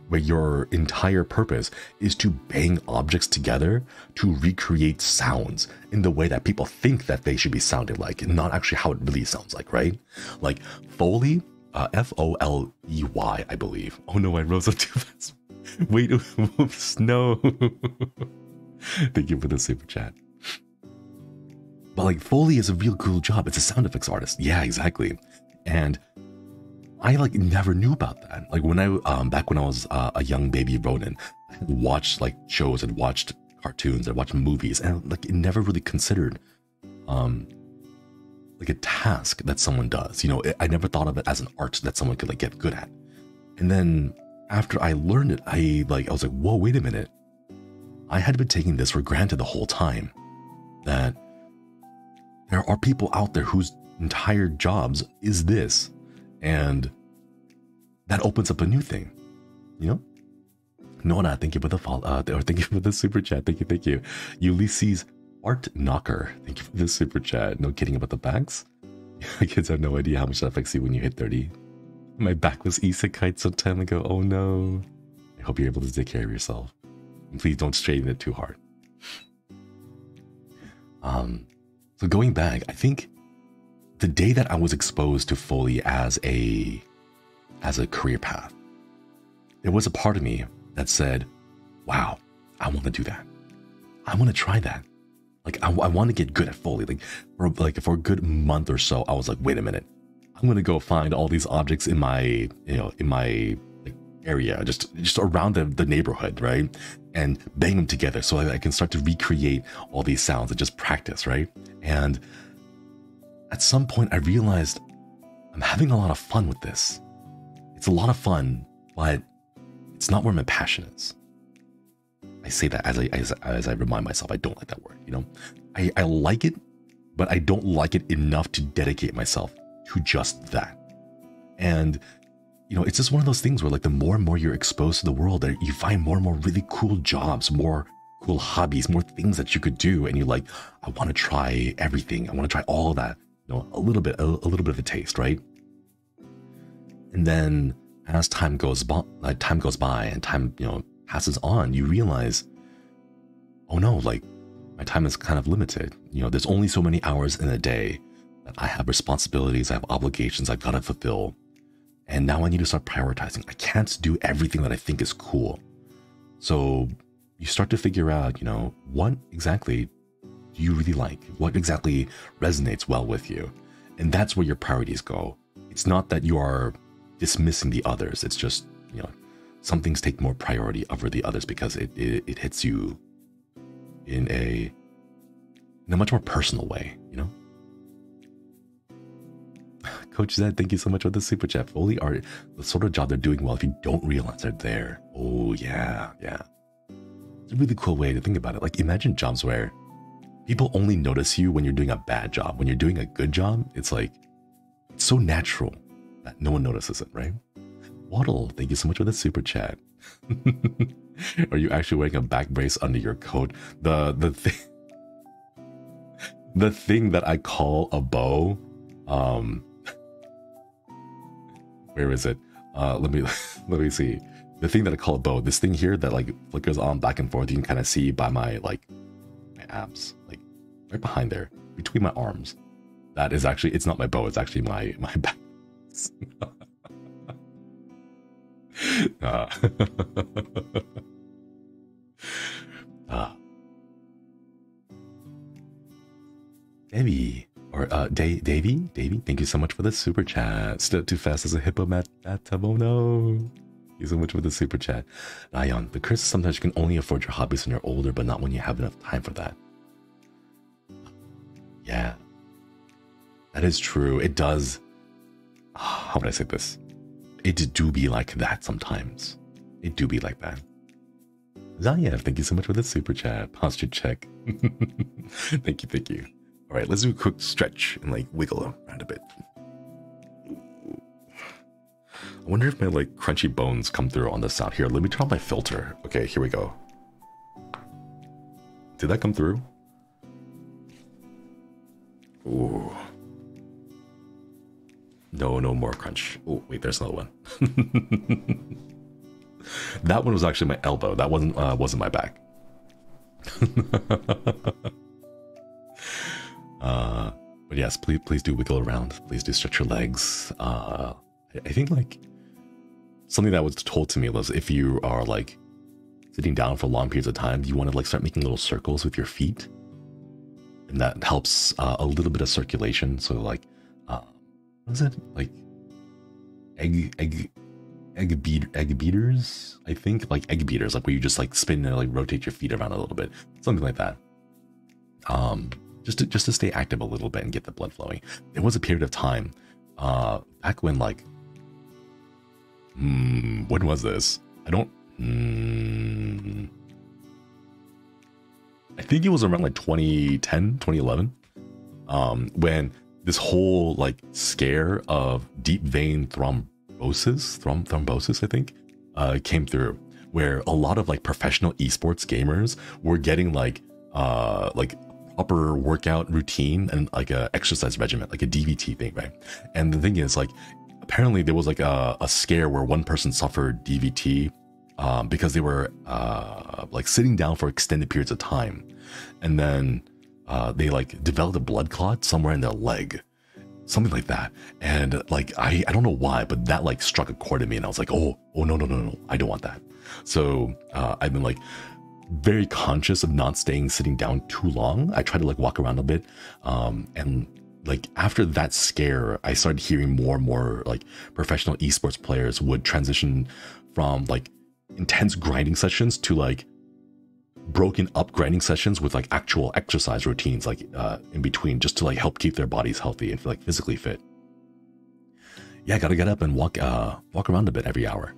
where your entire purpose is to bang objects together to recreate sounds in the way that people think that they should be sounding like, and not actually how it really sounds like, right? Like Foley, Foley, I believe. Oh no, I rose up too fast. Wait, whoops, no. Thank you for the super chat. But like Foley is a real cool job. It's a sound effects artist. Yeah, exactly. And I like never knew about that. Like when I back when I was a young baby Ronin, I had watched like shows and watched cartoons and watched movies, and like it never really considered like a task that someone does. I never thought of it as an art that someone could like get good at. And then after I learned it, I was like, whoa, wait a minute. I had been taking this for granted the whole time, that there are people out there whose entire jobs is this. And that opens up a new thing, Nona, thank you for the follow, or thank you for the super chat. Thank you. Ulysses Art Knocker, thank you for the super chat. No kidding about the backs. Kids have no idea how much that affects you when you hit 30. My back was isekai some time ago. Oh no. I hope you're able to take care of yourself. And please don't straighten it too hard. So going back, I think the day that I was exposed to Foley as a career path, there was a part of me that said, wow, I want to do that. I want to try that. Like I want to get good at Foley. For a good month or so, I was like, wait a minute, I'm gonna go find all these objects in my like, area, just around the neighborhood, right? And bang them together so I can start to recreate all these sounds and just practice, right? And at some point, I realized I'm having a lot of fun with this. It's a lot of fun, but it's not where my passion is. I say that as I remind myself, I don't like that word, you know? I like it, but I don't like it enough to dedicate myself to just that. And, you know, it's just one of those things where like the more and more you're exposed to the world, you find more and more really cool jobs, more cool hobbies, more things that you could do. And you're like, I want to try everything. I want to try all of that, you know, a little bit of a taste, right? And then as time goes by and time, you know, passes on, you realize, oh no, like my time is kind of limited. You know, there's only so many hours in a day that I have responsibilities, I have obligations I've got to fulfill. And now I need to start prioritizing. I can't do everything that I think is cool. So you start to figure out, you know, what exactly do you really like? What exactly resonates well with you? And that's where your priorities go. It's not that you are dismissing the others. It's just, you know, some things take more priority over the others because it hits you in a much more personal way, you know? Coach Zed, thank you so much for the super chat. Foley art, the sort of job they're doing well if you don't realize they're there. Oh yeah, yeah. It's a really cool way to think about it. Like imagine jobs where people only notice you when you're doing a bad job. When you're doing a good job, it's like, it's so natural that no one notices it, right? Waddle, thank you so much for the super chat. Are you actually wearing a back brace under your coat? The thing that I call a bow, where is it? Let me see. The thing that I call a bow, this thing here that like flickers on back and forth, you can kind of see by my my abs, like right behind there, between my arms. That is actually, it's not my bow, it's actually my back. Debbie, or Davey, thank you so much for the super chat. Step too fast as a hippo oh no. Thank you so much for the super chat. Ryan, the curse is sometimes you can only afford your hobbies when you're older, but not when you have enough time for that. Yeah, that is true. It does. How would I say this? It do be like that sometimes. It do be like that. Zayev, thank you so much for the super chat. Posture check. Thank you. All right, let's do a quick stretch and like wiggle around a bit. I wonder if my like crunchy bones come through on the sound. Here, let me turn on my filter. Okay, here we go. Did that come through? Ooh. No more crunch. Oh, wait, there's another one. That one was actually my elbow. That wasn't my back. But yes, please do wiggle around. Please do stretch your legs. I think like something that was told to me was if you are like sitting down for long periods of time, you want to like start making little circles with your feet, and that helps a little bit of circulation. So like, what is it, like egg beaters? I think like egg beaters, like where you just like spin and like rotate your feet around a little bit, something like that. Just to stay active a little bit and get the blood flowing. There was a period of time back when like when was this? I think it was around like 2010, 2011, when this whole like scare of deep vein thrombosis, I think, came through, where a lot of like professional esports gamers were getting like proper workout routine and like a exercise regimen, like a DVT thing, right? And the thing is, like, apparently there was like a scare where one person suffered DVT because they were like sitting down for extended periods of time, and then they like developed a blood clot somewhere in their leg, something like that. And like I don't know why, but that like struck a chord in me, and I was like, oh no, I don't want that. So I've been like very conscious of not sitting down too long. I try to like walk around a bit. And like after that scare, I started hearing more and more like professional esports players would transition from like intense grinding sessions to like broken up grinding sessions with like actual exercise routines like in between, just to like help keep their bodies healthy and like physically fit. Yeah, I gotta get up and walk around a bit every hour.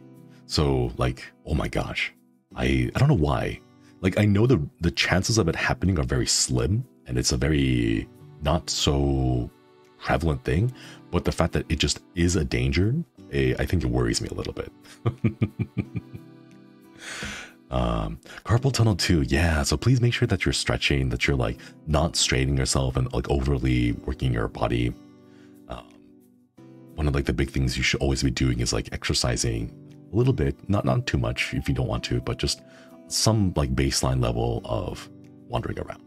So like, oh my gosh, I don't know why. Like I know the chances of it happening are very slim, and it's a very not so prevalent thing, but the fact that it just is a danger, I think it worries me a little bit. Carpal tunnel too, yeah, so please make sure that you're stretching, that you're like not straining yourself and like overly working your body. One of like the big things you should always be doing is like exercising a little bit, not too much if you don't want to, but just some like baseline level of wandering around.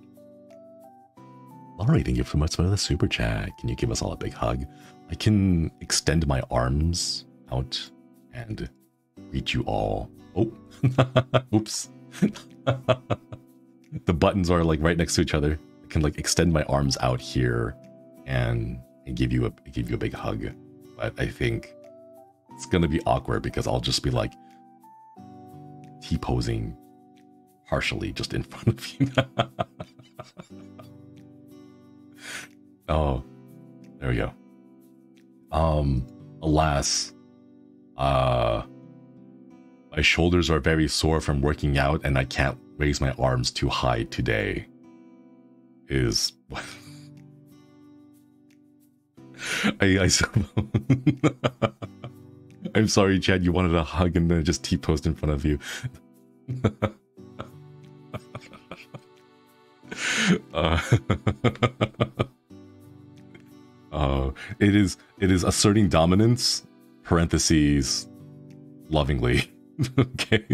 Alright, thank you so much for the super chat. Can you give us all a big hug? I can extend my arms out and greet you all. Oh, oops. The buttons are like right next to each other. I can like extend my arms out here and give you a big hug. But I think it's gonna be awkward because I'll just be like T-posing partially just in front of you. Oh, there we go. Alas, my shoulders are very sore from working out and I can't raise my arms too high today. Is I'm sorry, Chad, you wanted a hug and then just T-posed in front of you. It is asserting dominance, parentheses, lovingly. Okay.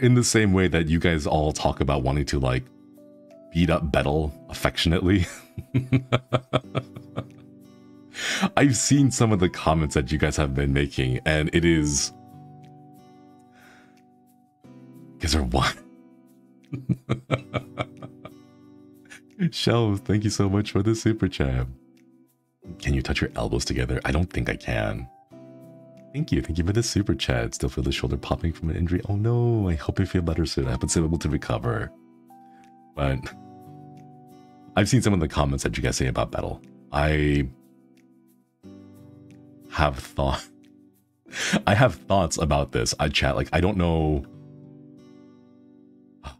In the same way that you guys all talk about wanting to like beat up Bettel affectionately. I've seen some of the comments that you guys have been making, and it is... Because they're what? Shell, thank you so much for the super chat. Can you touch your elbows together? I don't think I can. Thank you for the super chat. Still feel the shoulder popping from an injury. Oh no, I hope you feel better soon. I haven't been able to recover. But I've seen some of the comments that you guys say about Bettel. I have thoughts about this. I chat, like, I don't know. How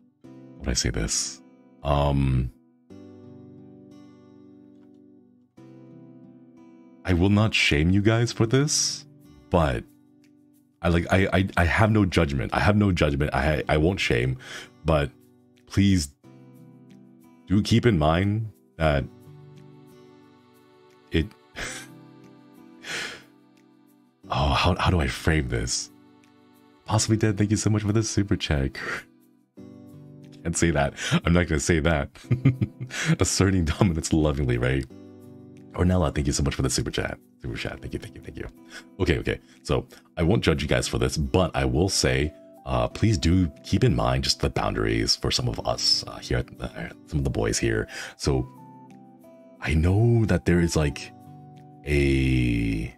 would I say this? I will not shame you guys for this, but I have no judgment. I have no judgment. I won't shame, but please do keep in mind that it... Oh, how do I frame this? Possibly Dead, thank you so much for the super chat. Can't say that. I'm not gonna say that. Asserting dominance lovingly, right? Ornella, thank you so much for the super chat. Thank you. Okay. So I won't judge you guys for this, but I will say, please do keep in mind just the boundaries for some of us here, some of the boys here. So I know that there is like a...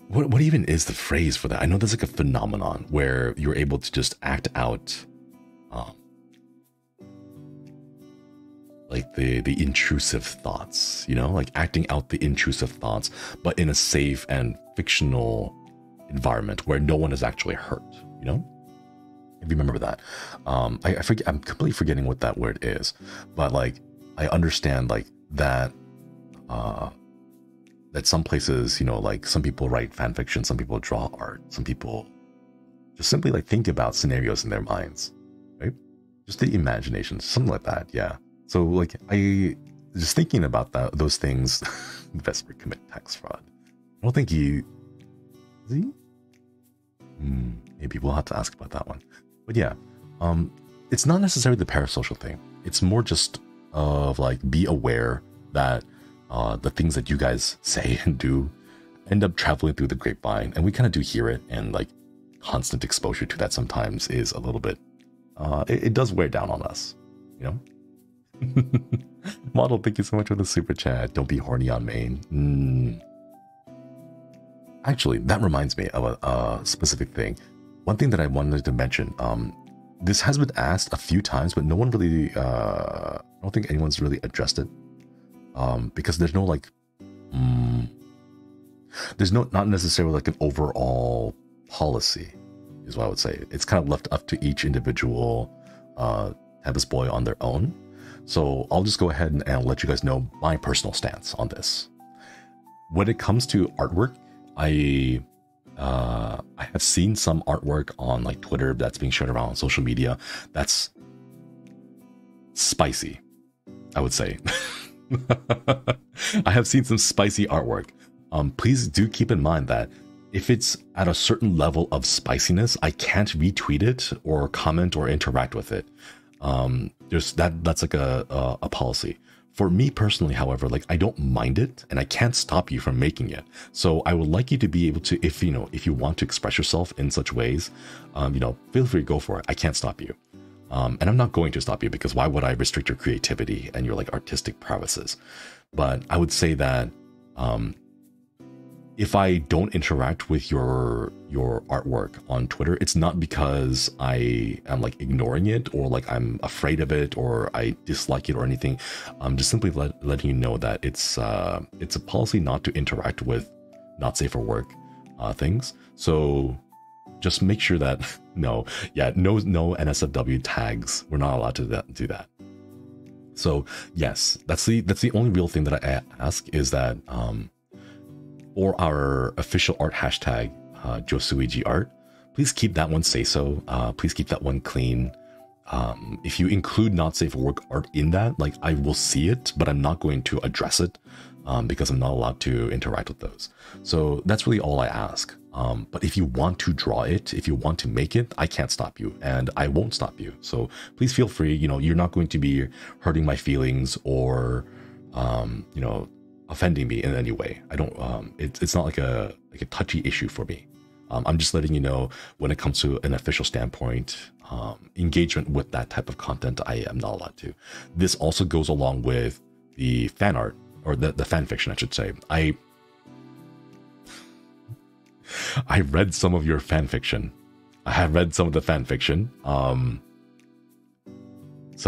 What even is the phrase for that? I know there's like a phenomenon where you're able to just act out like the intrusive thoughts, you know, like acting out the intrusive thoughts, but in a safe and fictional environment where no one is actually hurt, you know? If you remember that. I forget, I'm completely forgetting what that word is, but like I understand like that that some places, you know, like some people write fan fiction, some people draw art, some people just simply like think about scenarios in their minds, right? Just the imagination, something like that, yeah. So like I just thinking about those things. Vesper commit tax fraud. I don't think he is he? Maybe we'll have to ask about that one. But yeah, it's not necessarily the parasocial thing. It's more just of like be aware that the things that you guys say and do end up traveling through the grapevine, and we kind of do hear it, and like constant exposure to that sometimes is a little bit, it does wear down on us, you know? Model, thank you so much for the super chat. Don't be horny on main. Actually, that reminds me of a specific thing. One thing that I wanted to mention, this has been asked a few times, but no one really, I don't think anyone's really addressed it. Because there's no like, there's not necessarily like an overall policy, is what I would say. It's kind of left up to each individual Tempus boy on their own. So I'll just go ahead and let you guys know my personal stance on this. When it comes to artwork, I have seen some artwork on like Twitter that's being shared around on social media that's spicy, I would say. I have seen some spicy artwork. Please do keep in mind that if it's at a certain level of spiciness, I can't retweet it or comment or interact with it. That's like a policy. For me personally, however, like I don't mind it and I can't stop you from making it. So I would like you to be able to, if you want to express yourself in such ways, feel free to go for it. I can't stop you. And I'm not going to stop you, because why would I restrict your creativity and your like artistic prowesses? But I would say that if I don't interact with your artwork on Twitter, it's not because I am like ignoring it or like I'm afraid of it or I dislike it or anything. I'm just simply letting you know that it's a policy not to interact with not safe for work things. So just make sure that no NSFW tags. We're not allowed to do that. So yes, that's the only real thing that I ask, is that for our official art hashtag, Josuiji Art, please keep that one say-so. Please keep that one clean. If you include not safe for work art in that, like I will see it, but I'm not going to address it because I'm not allowed to interact with those. So that's really all I ask. But if you want to draw it, if you want to make it, I can't stop you and I won't stop you. So please feel free. You're not going to be hurting my feelings or, offending me in any way. I don't, it's not like a touchy issue for me. I'm just letting you know when it comes to an official standpoint, engagement with that type of content, I am not allowed to. This also goes along with the fan art, or the fan fiction, I should say. I read some of your fan fiction. I have read some of the fan fiction. Some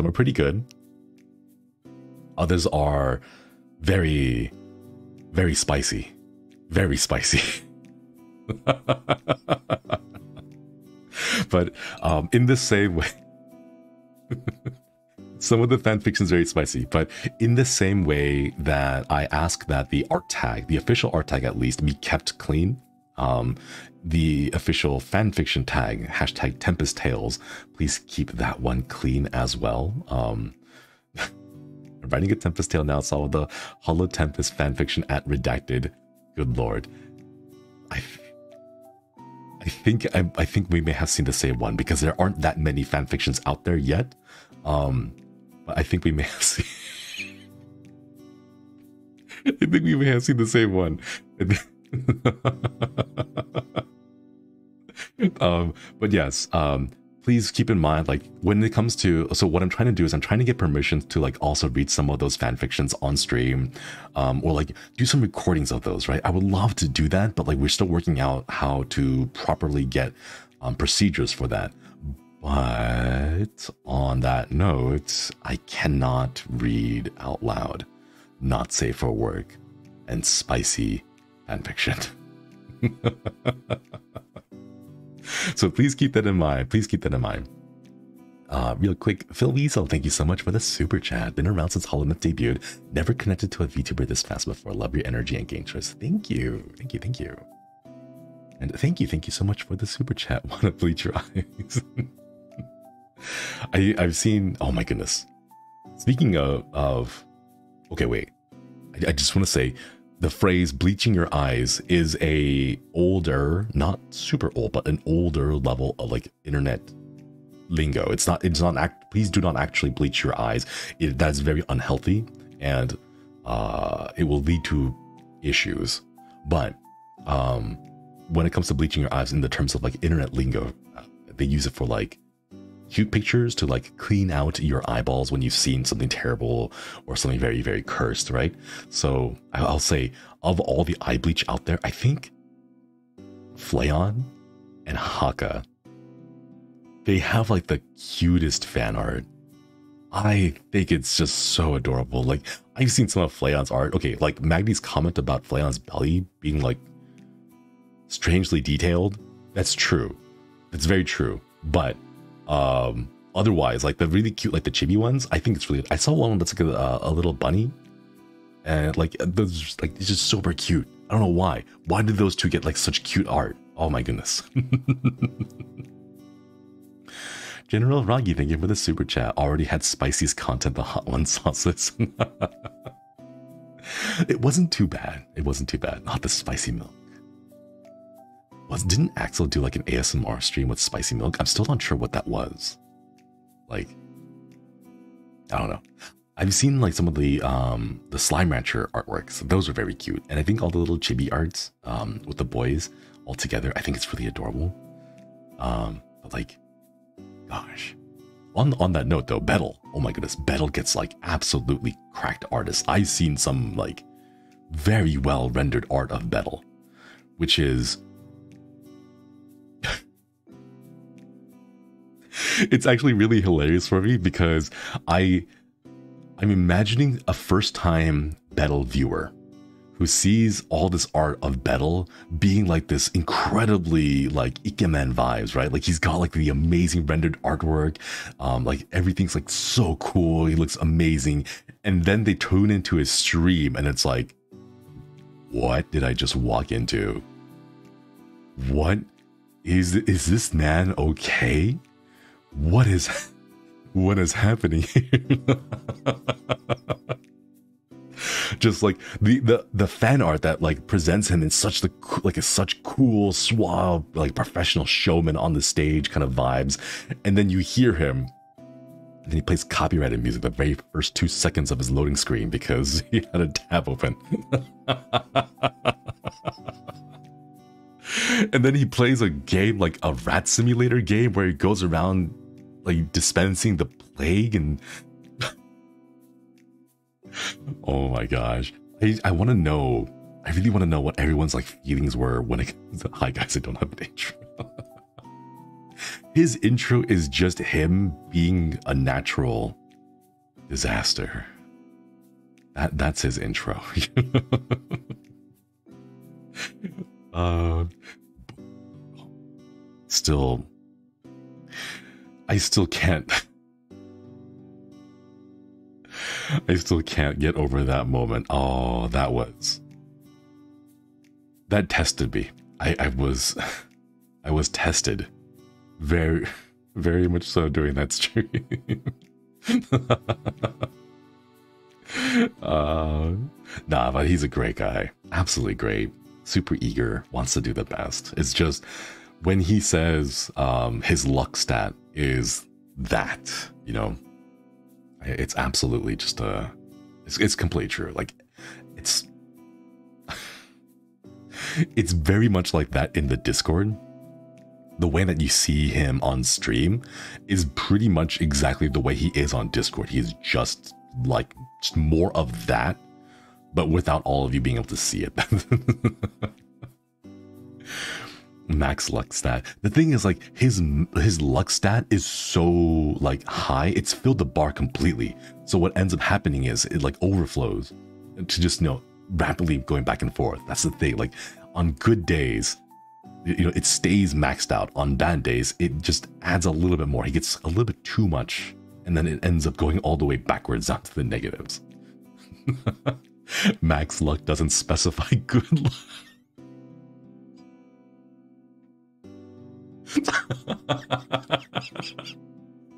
are pretty good. Others are very, very spicy. Very spicy. But in the same way, some of the fan fiction is very spicy, but in the same way that I ask that the art tag, the official art tag at least, be kept clean, the official fan fiction tag, hashtag Tempus Tales, please keep that one clean as well. I'm writing a Tempest Tale now, so the Holo Tempest fanfiction at Redacted. Good lord. I think we may have seen the same one, because there aren't that many fanfictions out there yet. But I think we may have seen I think we may have seen the same one. But yes, please keep in mind, like when it comes to, so what I'm trying to do is I'm trying to get permission to like also read some of those fan fictions on stream, or like do some recordings of those, right? I would love to do that, but like we're still working out how to properly get procedures for that. But on that note, I cannot read out loud not safe for work and spicy fan fiction. So please keep that in mind. Please keep that in mind. Real quick, Phil Weasel, thank you so much for the super chat. Been around since HoloNet debuted. Never connected to a VTuber this fast before. Love your energy and game choice. Thank you. Thank you. Thank you. And thank you so much for the super chat. Want to bleach your eyes? I've seen, oh my goodness. Speaking of okay, wait. I just want to say, the phrase bleaching your eyes is a older, not super old, but an older level of like internet lingo. It's not please do not actually bleach your eyes. That is very unhealthy, and it will lead to issues. But when it comes to bleaching your eyes in the terms of like internet lingo, they use it for like cute pictures to like clean out your eyeballs when you've seen something terrible or something very, very cursed, right? So I'll say of all the eye bleach out there, I think Flayon and Hakka, they have like the cutest fan art. I think it's just so adorable. Like, I've seen some of Flayon's art. Okay, like Magdi's comment about Flayon's belly being like strangely detailed. That's true. That's very true. But otherwise, like the really cute, like the chibi ones, I think it's really. I saw one that's like a little bunny, and like those just, like it's just super cute. I don't know why. Why did those two get like such cute art? Oh my goodness. General Ragi, thank you for the super chat. Already had Spicy's content, the hot one sauces. It wasn't too bad. It wasn't too bad. Not the spicy milk. Didn't Axel do like an ASMR stream with spicy milk? I'm still not sure what that was. Like, I don't know. I've seen like some of the Slime Rancher artworks. Those are very cute. And I think all the little chibi arts with the boys all together, I think it's really adorable. But like, gosh. On that note though, Bettel, oh my goodness, Bettel gets like absolutely cracked artists. I've seen some like very well rendered art of Bettel, which is it's actually really hilarious for me because I'm imagining a first time Bettel viewer who sees all this art of Bettel being like this incredibly like Ikemen vibes, right? Like he's got like the amazing rendered artwork, like everything's like so cool, he looks amazing. And then they tune into his stream and it's like, what did I just walk into? What is this man okay? What is happening here? Just like the fan art that like presents him in such such cool, suave, like professional showman on the stage kind of vibes, and then you hear him, and then he plays copyrighted music the very first 2 seconds of his loading screen because he had a tab open. And then he plays a game like a rat simulator game where he goes around like dispensing the plague and oh my gosh. I want to know. I really want to know what everyone's like feelings were when it comes to, hi guys, I don't have an intro. His intro is just him being a natural disaster. That's his intro. I still can't get over that moment. Oh, that tested me. I was tested very, very much so during that stream. Nah, but he's a great guy. Absolutely great. Super eager, wants to do the best. It's just when he says his luck stat is that, you know, it's absolutely just it's completely true. Like it's very much like that in the Discord. The way that you see him on stream is pretty much exactly the way he is on Discord. He is just like more of that, but without all of you being able to see it. Max luck stat. The thing is, like, his luck stat is so like high, it's filled the bar completely. So what ends up happening is it like overflows to just, you know, rapidly going back and forth. That's the thing. Like on good days, you know, it stays maxed out. On bad days, it just adds a little bit more. He gets a little bit too much, and then it ends up going all the way backwards down to the negatives. Max luck doesn't specify good luck.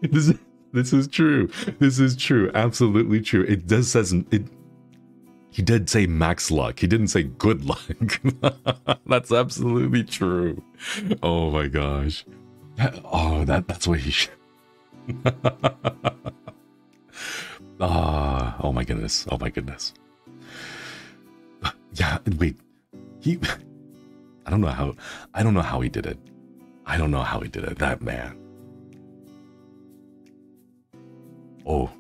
This is true. This is true. Absolutely true. It does says it. He did say max luck. He didn't say good luck. That's absolutely true. Oh my gosh. That's what he should. Oh my goodness. Oh my goodness. Yeah. Wait. I don't know how he did it. I don't know how he did it. That man. Oh,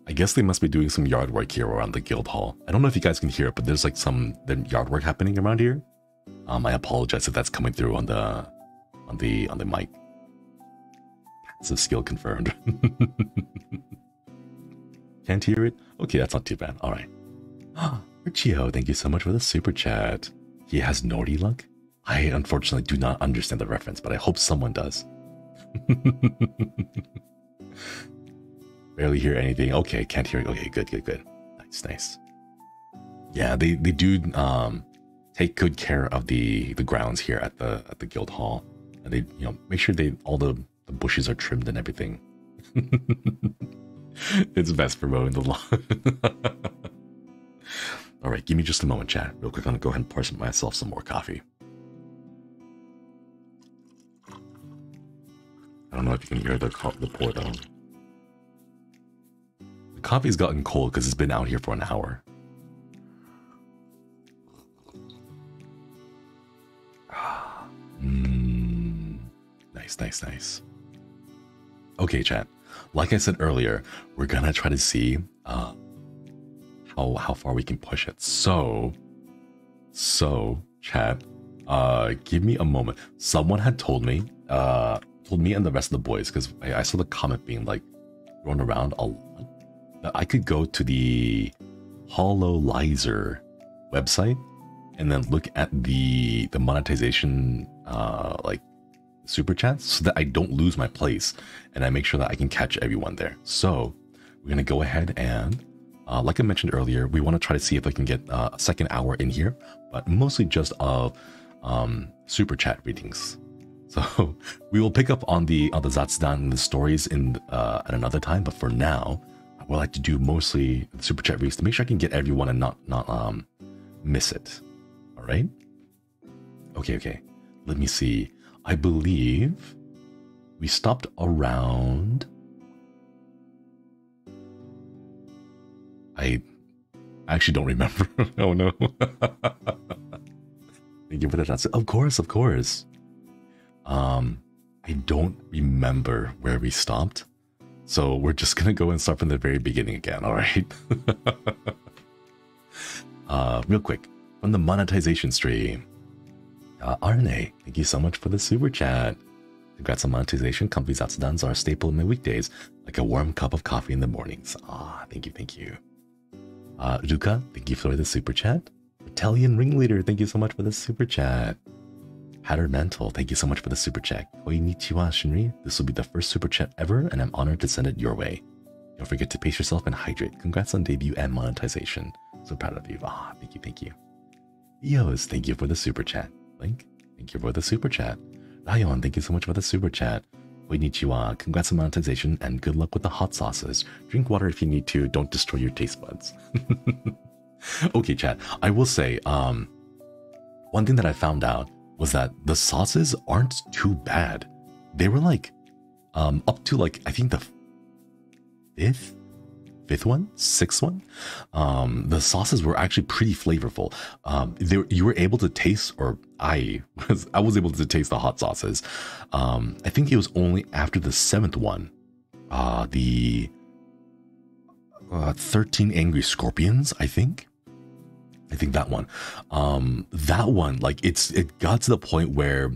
I guess they must be doing some yard work here around the guild hall. I don't know if you guys can hear it, but there's like some yard work happening around here. I apologize if that's coming through on the mic. It's a skill confirmed. Can't hear it? Okay, that's not too bad. All right. Richio, thank you so much for the super chat. He has naughty luck? I unfortunately do not understand the reference, but I hope someone does. Barely hear anything. Okay, can't hear it. Okay, good. Nice. Yeah, they do take good care of the grounds here at the guild hall. And they make sure all the bushes are trimmed and everything. It's best for mowing the lawn. All right, give me just a moment, chat. Real quick, I'm gonna go ahead and pour myself some more coffee. I don't know if you can hear the pour though. The coffee's gotten cold because it's been out here for an hour. Nice. Okay, chat. Like I said earlier, we're gonna try to see how far we can push it. So chat, give me a moment. Someone had told me and the rest of the boys, because I saw the comment being like thrown around a lot, that I could go to the HoloLizer website and then look at the monetization like super chats so that I don't lose my place and I make sure that I can catch everyone there. So we're gonna go ahead and like I mentioned earlier, we want to try to see if I can get a second hour in here, but mostly just of super chat readings. So we will pick up on the Zatsudan and the stories at another time, but for now I would like to do mostly the super chat readings to make sure I can get everyone and not miss it. All right. Okay. Let me see. I believe we stopped around. I actually don't remember. Oh no. Thank you for that. Of course. I don't remember where we stopped. So we're just gonna go and start from the very beginning again, all right? Real quick, from the monetization stream. RNA, thank you so much for the super chat. Congrats on monetization. Comfy Zatsudans are a staple in my weekdays, like a warm cup of coffee in the mornings. Thank you. Ruka, thank you for the super chat. Italian Ringleader, thank you so much for the super chat. Pattern Mental, thank you so much for the super chat. Konnichiwa Shinri, this will be the first super chat ever, and I'm honored to send it your way. Don't forget to pace yourself and hydrate. Congrats on debut and monetization. So proud of you. Thank you. Eos, thank you for the super chat. Link, thank you for the super chat. Rayon, thank you so much for the super chat. Konnichiwa, congrats on monetization and good luck with the hot sauces. Drink water if you need to, don't destroy your taste buds. Okay, chat, I will say, one thing that I found out was that the sauces aren't too bad. They were like, up to like, I think the sixth one. The sauces were actually pretty flavorful. You were able to taste, or I was able to taste the hot sauces. I think it was only after the seventh one, the 13 Angry Scorpions, I think that one. That one, like it got to the point where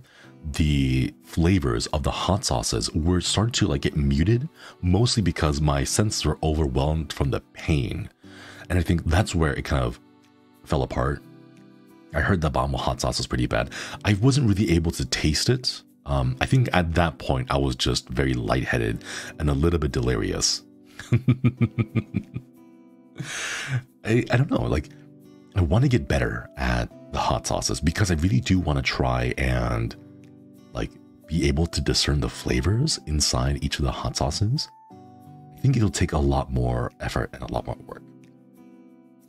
the flavors of the hot sauces were starting to like get muted, mostly because my senses were overwhelmed from the pain. And I think that's where it kind of fell apart. I heard the Bamo hot sauce was pretty bad. I wasn't really able to taste it. I think at that point I was just very lightheaded and a little bit delirious. I don't know, like I want to get better at the hot sauces because I really do want to try and like be able to discern the flavors inside each of the hot sauces. I think it'll take a lot more effort and a lot more work.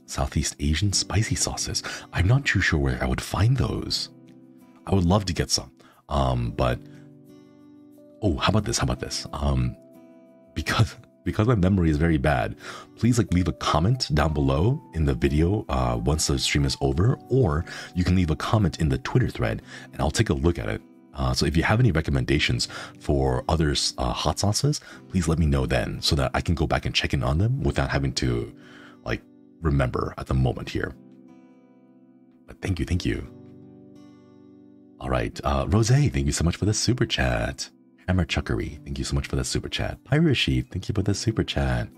Southeast Asian spicy sauces. I'm not too sure where I would find those. I would love to get some. But oh, how about this? Because because my memory is very bad, please like leave a comment down below in the video once the stream is over, or you can leave a comment in the Twitter thread and I'll take a look at it. So if you have any recommendations for other hot sauces, please let me know then so that I can go back and check in on them without having to like remember at the moment here. But thank you, thank you. All right, Rose, thank you so much for the super chat. Hammer Chuckery, thank you so much for the super chat. Piracy, thank you for the super chat.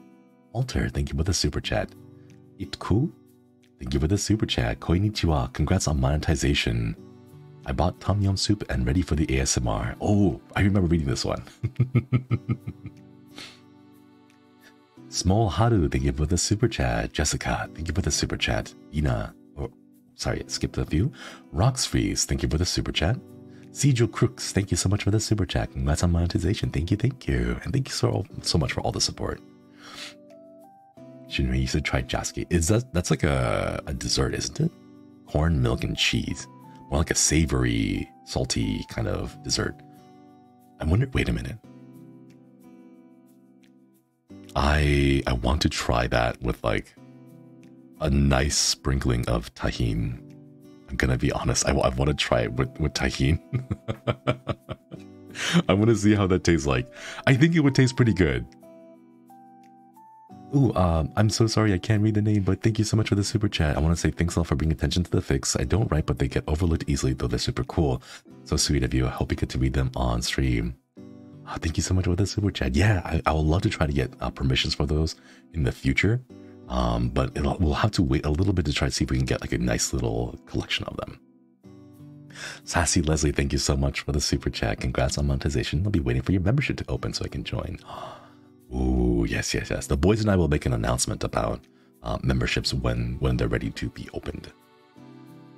Alter, thank you for the super chat. Itku, thank you for the super chat. Konnichiwa, congrats on monetization. I bought Tom Yum soup and ready for the ASMR. Oh, I remember reading this one. Small Haru, thank you for the super chat. Jessica, thank you for the super chat. Ina, sorry, skipped a few. Rocks Freeze, thank you for the super chat. Sijo Crooks, thank you so much for the super chat. Congrats on monetization. Thank you, thank you. And thank you so much for all the support. Shinri, you should try Jaski. That's like a dessert, isn't it? Corn, milk, and cheese. More like a savory, salty kind of dessert. I wonder, wait a minute. I want to try that with like a nice sprinkling of tahini. I'm gonna be honest, I want to try it with tahini. I want to see how that tastes like. I think it would taste pretty good. Ooh, I'm so sorry I can't read the name, but thank you so much for the super chat. I want to say thanks a lot for bringing attention to the fix. I don't write, but they get overlooked easily, though they're super cool. So sweet of you. I hope you get to read them on stream. Thank you so much for the super chat. Yeah, I would love to try to get permissions for those in the future. But we'll have to wait a little bit to try to see if we can get like a nice little collection of them. Sassy Leslie, thank you so much for the super chat. Congrats on monetization. I'll be waiting for your membership to open so I can join. Ooh, yes. The boys and I will make an announcement about memberships when they're ready to be opened.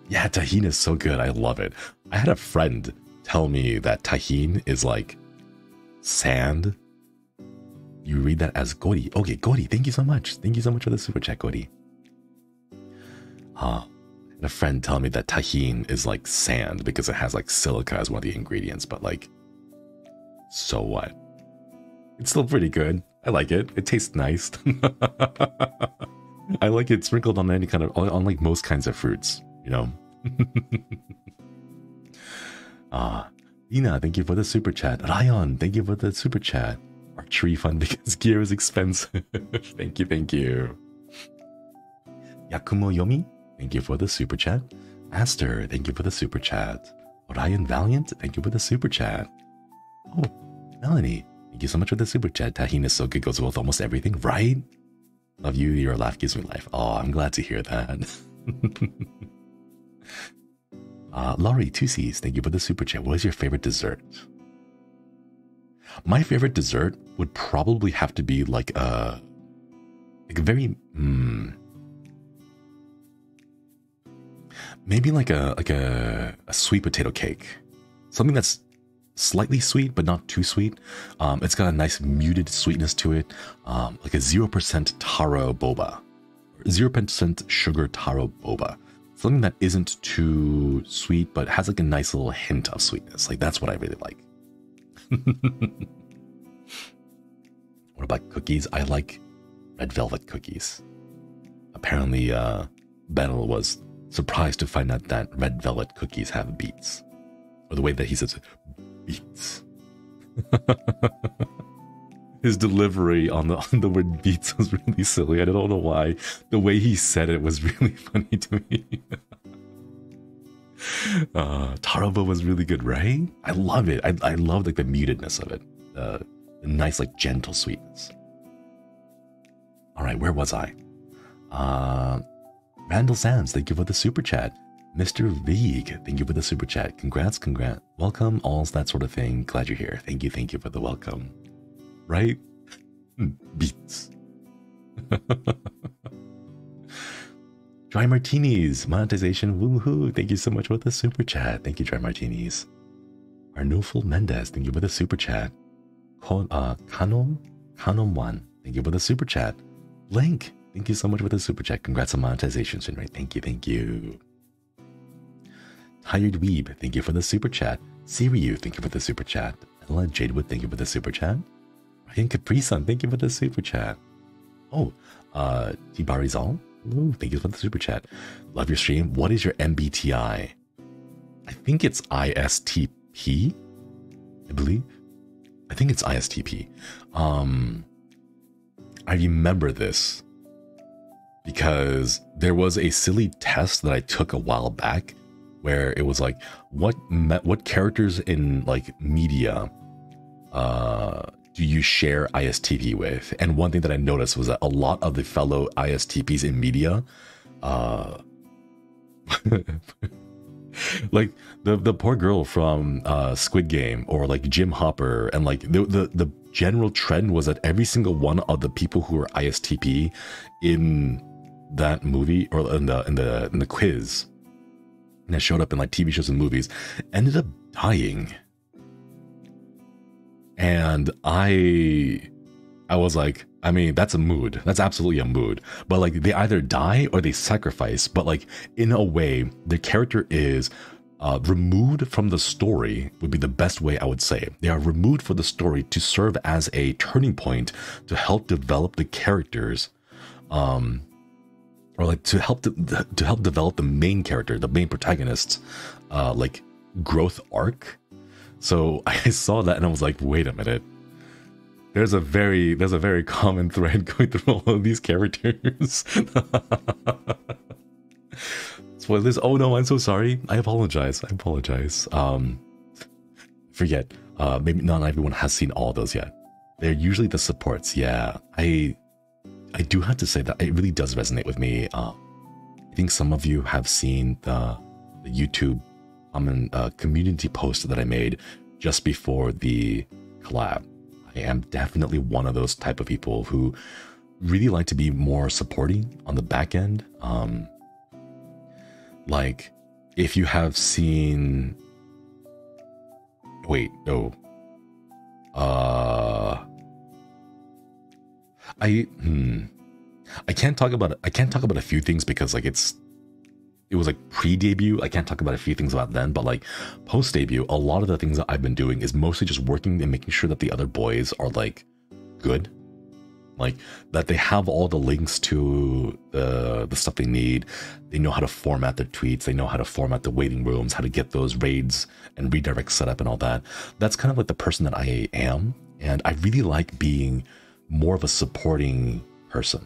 Yeah, tahini is so good. I love it. I had a friend tell me that tahini is like sand. You read that as Gori. Okay, Gori, thank you so much. Thank you so much for the super chat, Gori. A friend tell me that tahini is like sand because it has like silica as one of the ingredients, but like, so what? It's still pretty good. I like it. It tastes nice. I like it sprinkled on any kind of, on like most kinds of fruits, you know? Ina, thank you for the super chat. Ryan, thank you for the super chat. Archery fun because gear is expensive. Thank you. Yakumo Yomi, thank you for the super chat. Aster, thank you for the super chat. Orion Valiant, thank you for the super chat. Oh, Melanie, thank you so much for the super chat. Tahini is so good, goes with almost everything, right? Love you, your laugh gives me life. Oh, I'm glad to hear that. Laurie, 2Cs, thank you for the super chat. What is your favorite dessert? My favorite dessert would probably have to be like a very maybe like a sweet potato cake, something that's slightly sweet but not too sweet. It's got a nice muted sweetness to it, like a 0% taro boba, 0% sugar taro boba, something that isn't too sweet but has like a nice little hint of sweetness. Like that's what I really like. What about cookies? I like red velvet cookies. Apparently, Bettel was surprised to find out that red velvet cookies have beets. Or the way that he says beets. His delivery on the word beets was really silly. I don't know why. The way he said it was really funny to me. Tarabo was really good, right? I love it. I love like the mutedness of it. The nice like gentle sweetness. All right, where was I? Randall Sands, thank you for the super chat. Mr. Veeg, thank you for the super chat. Congrats. Welcome, alls, that sort of thing. Glad you're here. Thank you for the welcome. Right? Beats. Dry Martinis, monetization, woohoo. Thank you so much for the super chat. Thank you, Dry Martinis. Arnulfo Mendez, thank you for the super chat. Kanom1, thank you for the super chat. Link, thank you so much for the super chat. Congrats on monetization, Shinri. Thank you. Tired Weeb, thank you for the super chat. Siriu, thank you for the super chat. Ella Jadewood, thank you for the super chat. And Capri-san, thank you for the super chat. Oh, Tibarizal, thank you for the super chat. Love your stream. What is your MBTI? I think it's ISTP, I believe. I think it's ISTP. I remember this because there was a silly test that I took a while back where it was like, what characters in like media do you share ISTP with? And one thing that I noticed was that a lot of the fellow ISTPs in media, like the poor girl from Squid Game, or like Jim Hopper, and like the general trend was that every single one of the people who were ISTP in that movie, or in the quiz, and that showed up in like TV shows and movies, ended up dying. And I was like, I mean, that's a mood. That's absolutely a mood. But like, they either die or they sacrifice. But like, in a way, the character is removed from the story, would be the best way I would say. They are removed from the story to serve as a turning point to help develop the characters, or like to help develop the main character, the main protagonist's like growth arc. So I saw that and I was like, wait a minute. There's a very common thread going through all of these characters. Spoilers. Oh no, I'm so sorry. I apologize. Forget. Maybe not everyone has seen all those yet. They're usually the supports. Yeah, I do have to say that it really does resonate with me. I think some of you have seen the YouTube community post that I made just before the collab. I am definitely one of those type of people who really like to be more supporting on the back end. Like, if you have seen, wait, no, I can't talk about a few things because like it was like pre-debut. I can't talk about a few things about then, but like post-debut, a lot of the things that I've been doing is mostly just working and making sure that the other boys are like good, like that they have all the links to the stuff they need. They know how to format their tweets. They know how to format the waiting rooms, how to get those raids and redirects set up and all that. That's kind of like the person that I am. And I really like being more of a supporting person,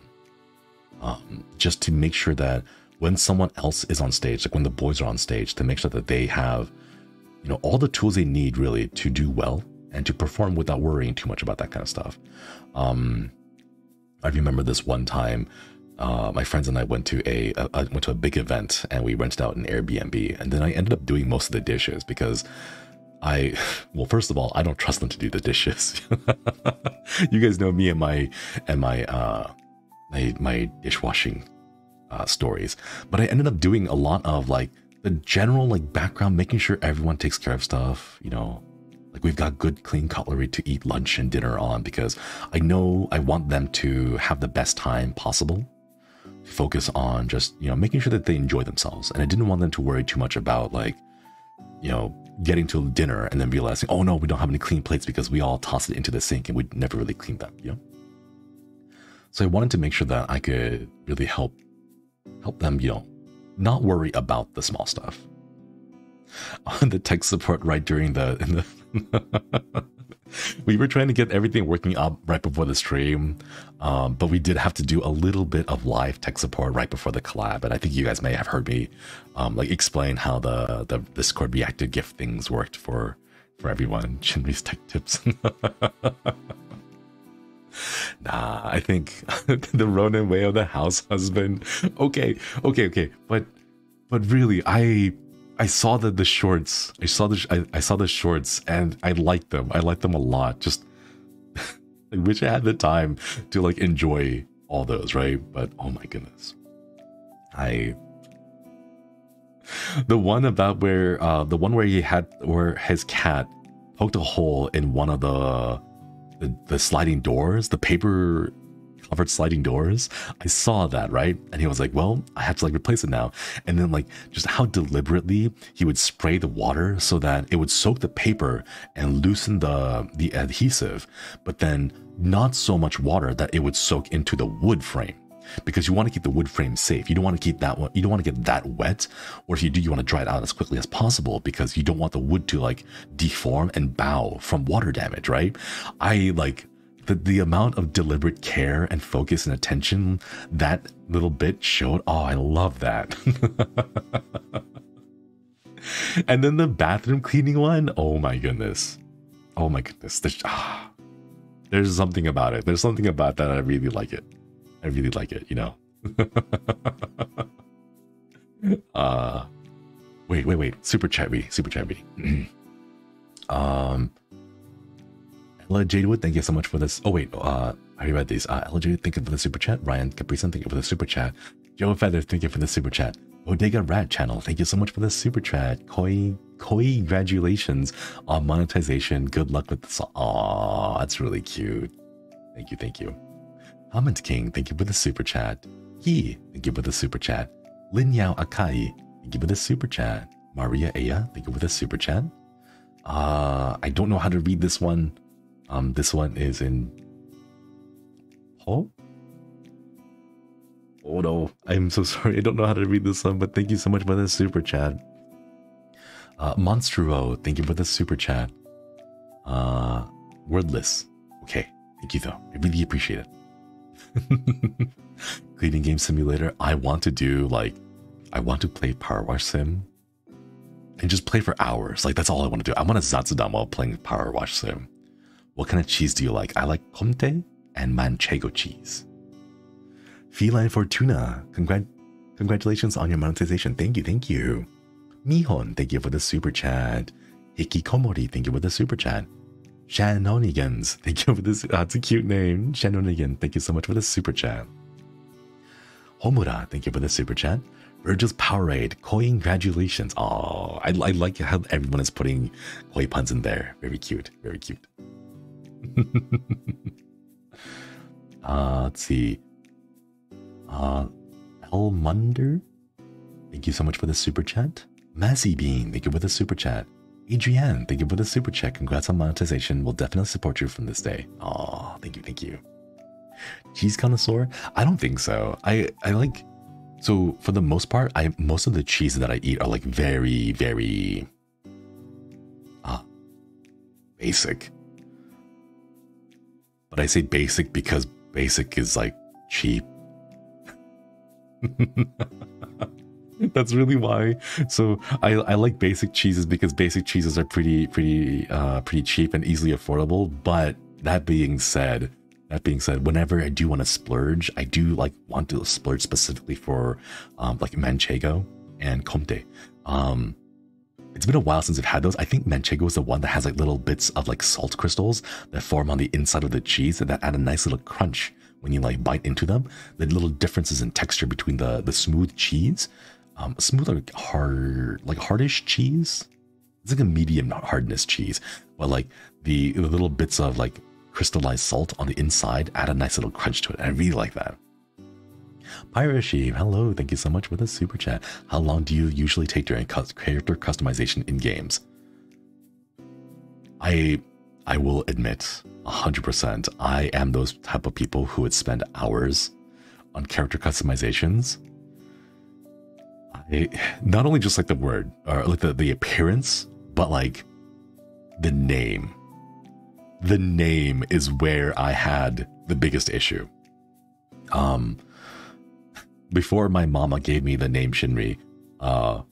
just to make sure that when someone else is on stage, like when the boys are on stage, to make sure that they have, you know, all the tools they need really to do well and to perform without worrying too much about that kind of stuff. I remember this one time, my friends and I went to a big event and we rented out an Airbnb, and then I ended up doing most of the dishes because well, first of all, I don't trust them to do the dishes. You guys know me and my dishwashing stories, but I ended up doing a lot of like the general like background, making sure everyone takes care of stuff, you know, like we've got good clean cutlery to eat lunch and dinner on, because I know I want them to have the best time possible, focus on just, you know, making sure that they enjoy themselves. And I didn't want them to worry too much about like, you know, getting to dinner and then realizing, oh no, we don't have any clean plates because we all tossed it into the sink and we never really cleaned them, you know? So I wanted to make sure that I could really help them, you know, not worry about the small stuff. On the tech support right during the we were trying to get everything working up right before the stream, but we did have to do a little bit of live tech support right before the collab, and I think you guys may have heard me like explain how the Discord reactive gift things worked for everyone. Shinri's tech tips. Nah, I think the Ronin way of the house husband. Okay. But really, I saw the shorts. I saw the shorts, and I liked them. I liked them a lot. Just I wish I had the time to like enjoy all those, right? But oh my goodness, the one about where where his cat poked a hole in one of the sliding doors, the paper covered sliding doors. I saw that, right? And he was like, well, I have to like replace it now. And then like just how deliberately he would spray the water so that it would soak the paper and loosen the adhesive, but then not so much water that it would soak into the wood frame. Because you want to keep the wood frame safe. You don't want to keep that one, you don't want to get that wet, or if you do, you want to dry it out as quickly as possible because you don't want the wood to like deform and bow from water damage, right? I like the amount of deliberate care and focus and attention that little bit showed. Oh, I love that. And then the bathroom cleaning one, oh my goodness. Oh my goodness. There's something about it. There's something about that. I really like it. I really like it, you know. Wait. Super chat me. Ella Jadewood, thank you so much for this. Oh wait, I already read these. Ella Jadewood, thank you for the super chat. Ryan Caprison, thank you for the super chat. Joe Feather, thank you for the super chat. Bodega Rat Channel, thank you so much for the super chat. Koi, congratulations on monetization. Good luck with this. Aw, that's really cute. Thank you. Comment King, thank you for the super chat. He, thank you for the super chat. Lin Yao Akai, thank you for the super chat. Maria Aya, thank you for the super chat. I don't know how to read this one. This one is in Oh no, I'm so sorry. I don't know how to read this one, but thank you so much for the super chat. Monstruo, thank you for the super chat. Wordless. Okay, thank you though. I really appreciate it. Cleaning game simulator. I want to play Power Wash Sim and just play for hours. Like that's all I want to do. I want a Zatsudan while playing Power Wash Sim. What kind of cheese do you like? I like Comté and Manchego cheese. Feline Fortuna, congratulations on your monetization. Thank you. Mihon, thank you for the super chat. Hikikomori, thank you for the super chat. Shannonigans, thank you for this. That's a cute name. Shannonigan, thank you so much for the super chat. Homura, thank you for the super chat. Virgil's Powerade, koi congratulations. Oh, I like how everyone is putting koi puns in there. Very cute. Let's see. Elmunder, thank you so much for the super chat. Massey Bean, thank you for the super chat. Adrienne, thank you for the super chat. Congrats on monetization. We'll definitely support you from this day. Oh, thank you. Cheese connoisseur? I don't think so. I like, so for the most part, most of the cheeses that I eat are like very, very basic. But I say basic because basic is like cheap. That's really why. So I like basic cheeses because basic cheeses are pretty cheap and easily affordable. But that being said, whenever I do want to splurge, I do want to splurge specifically for like Manchego and Comté. It's been a while since I've had those. I think Manchego is the one that has like little bits of like salt crystals that form on the inside of the cheese and that add a nice little crunch when you like bite into them. The little differences in texture between the smooth cheese, smooth like hardish cheese. It's like a medium hardness cheese, but like the little bits of like crystallized salt on the inside add a nice little crunch to it. I really like that. Piracy, hello, thank you so much for the super chat. How long do you usually take during character customization in games? I will admit 100%, I am those type of people who would spend hours on character customizations. Not only just like the word or like the appearance, but like the name. The name is where I had the biggest issue. Before my mama gave me the name Shinri, I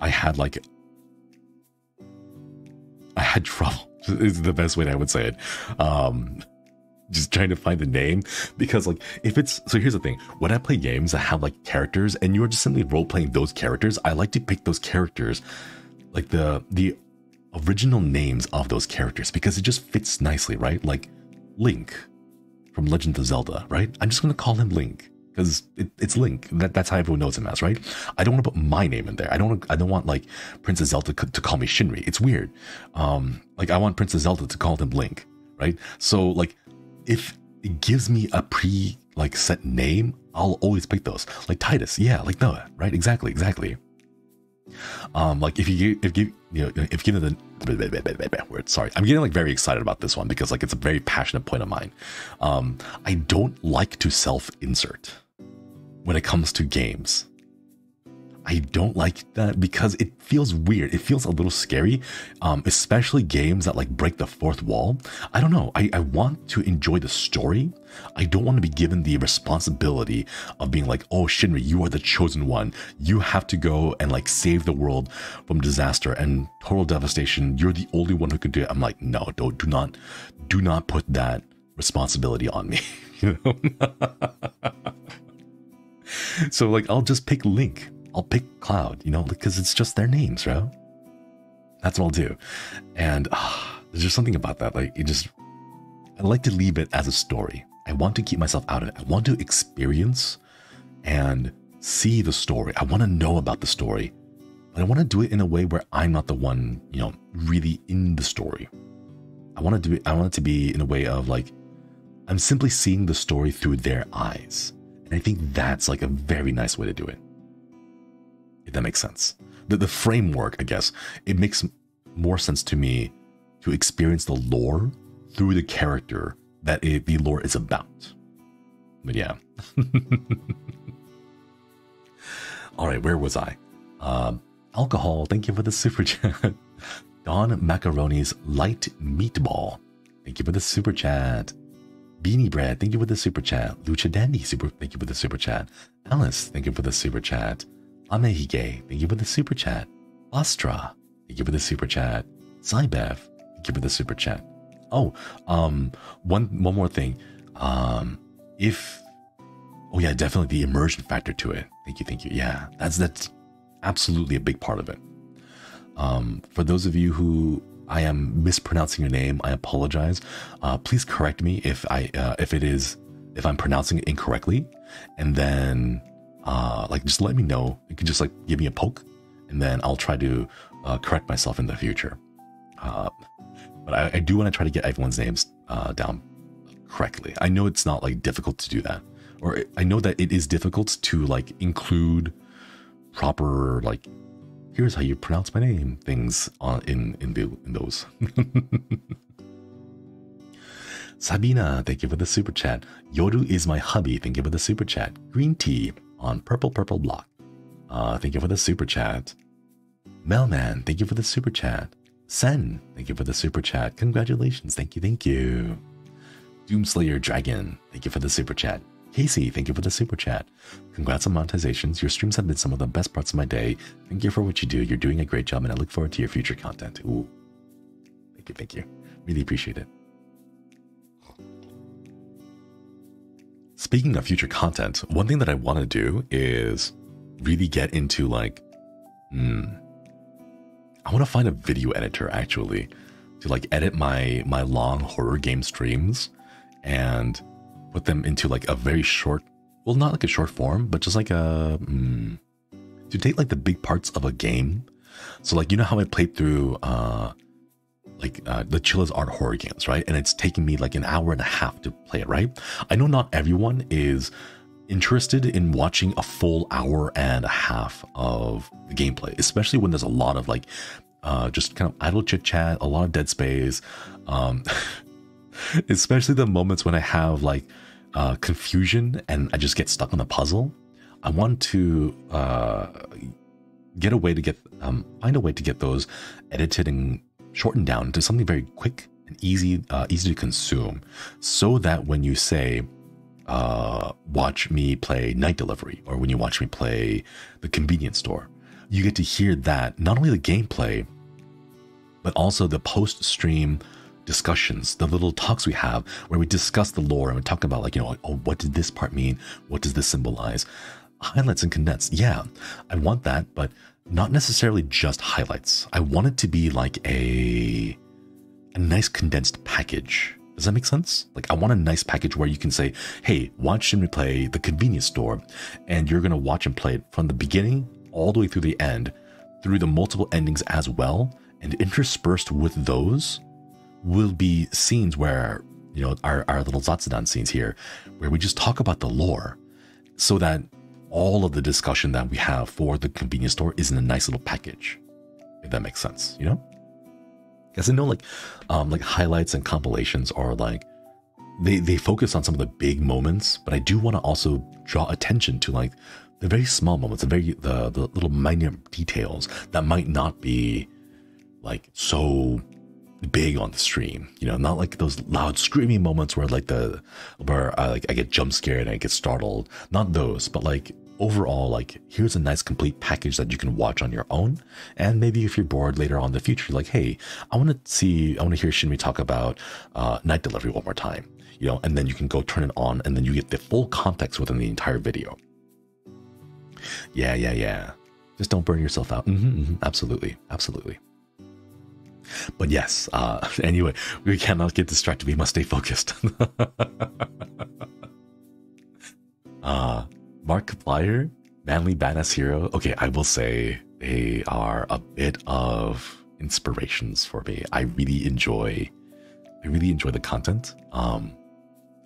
had trouble, is the best way that I would say it. Just trying to find the name, because like if it's, so here's the thing, when I play games that have like characters and you're just simply role playing those characters, I like to pick those characters, like the original names of those characters, because it just fits nicely, right? Like Link from Legend of Zelda, right? I'm just gonna call him Link because it's Link. That's how everyone knows him as, right? I don't want to put my name in there. I don't want like Princess Zelda to call me Shinri. It's weird. Like I want Princess Zelda to call him Link, right? So like if it gives me a like set name, I'll always pick those. Like Titus, yeah, like Noah, right? Exactly. Like if you give the word, sorry, I'm getting like very excited about this one because like it's a very passionate point of mine. I don't like to self-insert when it comes to games. I don't like that because it feels weird. It feels a little scary, especially games that like break the fourth wall. I don't know. I want to enjoy the story. I don't want to be given the responsibility of being like, oh, Shinri, you are the chosen one. You have to go and like save the world from disaster and total devastation. You're the only one who could do it. I'm like, no, do not put that responsibility on me. You know? So like, I'll just pick Link. I'll pick Cloud, you know, because it's just their names, right? That's what I'll do. And there's just something about that. Like, I like to leave it as a story. I want to keep myself out of it. I want to experience and see the story. I want to know about the story, but I want to do it in a way where I'm not the one, you know, really in the story. I want it to be in a way of like, I'm simply seeing the story through their eyes. And I think that's like a very nice way to do it. If that makes sense. The framework, I guess, it makes more sense to me to experience the lore through the character that the lore is about. But yeah. All right, where was I? Alcohol, thank you for the super chat. Don Macaroni's Light Meatball, thank you for the super chat. Beanie Bread, thank you for the super chat. Lucha Dandy, thank you for the super chat. Alice, thank you for the super chat. Amehige, thank you for the super chat. Astra, thank you for the super chat. Cybev, thank you for the super chat. Oh, one more thing. Oh yeah, definitely the immersion factor to it. Thank you. Yeah, that's absolutely a big part of it. For those of you who I am mispronouncing your name, I apologize. Please correct me if I'm pronouncing it incorrectly, and then like just let me know. You can just like give me a poke, and then I'll try to correct myself in the future. But I do want to try to get everyone's names down correctly. I know it's not like difficult to do that, or I know that it is difficult to like include proper like, here's how you pronounce my name things in those. Sabina, thank you for the super chat. Yoru is my hubby, thank you for the super chat. Green tea on purple block. Thank you for the super chat. Melman, thank you for the super chat. Sen, thank you for the super chat. Congratulations, thank you. Doomslayer Dragon, thank you for the super chat. Casey, thank you for the super chat. Congrats on monetizations. Your streams have been some of the best parts of my day. Thank you for what you do. You're doing a great job, and I look forward to your future content. Ooh, thank you. Really appreciate it. Speaking of future content, one thing that I want to do is really get into like, I want to find a video editor actually to like edit my long horror game streams and put them into like a very short, well, not like a short form, but just like to take like the big parts of a game. So like, you know how I played through the Chilla's Art horror games, right? And it's taking me like an hour and a half to play it, right? I know not everyone is interested in watching a full hour and a half of the gameplay, especially when there's a lot of like just kind of idle chit chat, a lot of dead space, especially the moments when I have like confusion and I just get stuck on a puzzle. I want to find a way to get those edited and shortened down to something very quick and easy to consume, so that when you say watch me play Night Delivery, or when you watch me play the convenience store, you get to hear that not only the gameplay, but also the post-stream discussions, the little talks we have where we discuss the lore and we talk about like, you know, oh, what did this part mean? What does this symbolize? Highlights and condensed. Yeah, I want that, but not necessarily just highlights. I want it to be like a nice condensed package. Does that make sense? Like, I want a nice package where you can say, hey, watch Shinri play the convenience store, and you're going to watch him play it from the beginning all the way through the end, through the multiple endings as well. And interspersed with those will be scenes where you know, our little Zatsudan scenes here, where we just talk about the lore, so that all of the discussion that we have for the convenience store is in a nice little package, if that makes sense, you know? Because I know like highlights and compilations are like, they focus on some of the big moments, but I do want to also draw attention to like the very small moments, the little minute details that might not be like so big on the stream, you know, not like those loud screaming moments where I get jump scared and I get startled, not those, but like overall, like here's a nice complete package that you can watch on your own. And maybe if you're bored later on in the future, like, hey, I want to hear Shinri talk about night delivery one more time, you know, and then you can go turn it on and then you get the full context within the entire video. Yeah. Just don't burn yourself out. Absolutely. But yes, anyway, we cannot get distracted. We must stay focused. Markiplier, Manly Badass Hero. Okay, I will say they are a bit of inspirations for me. I really enjoy the content.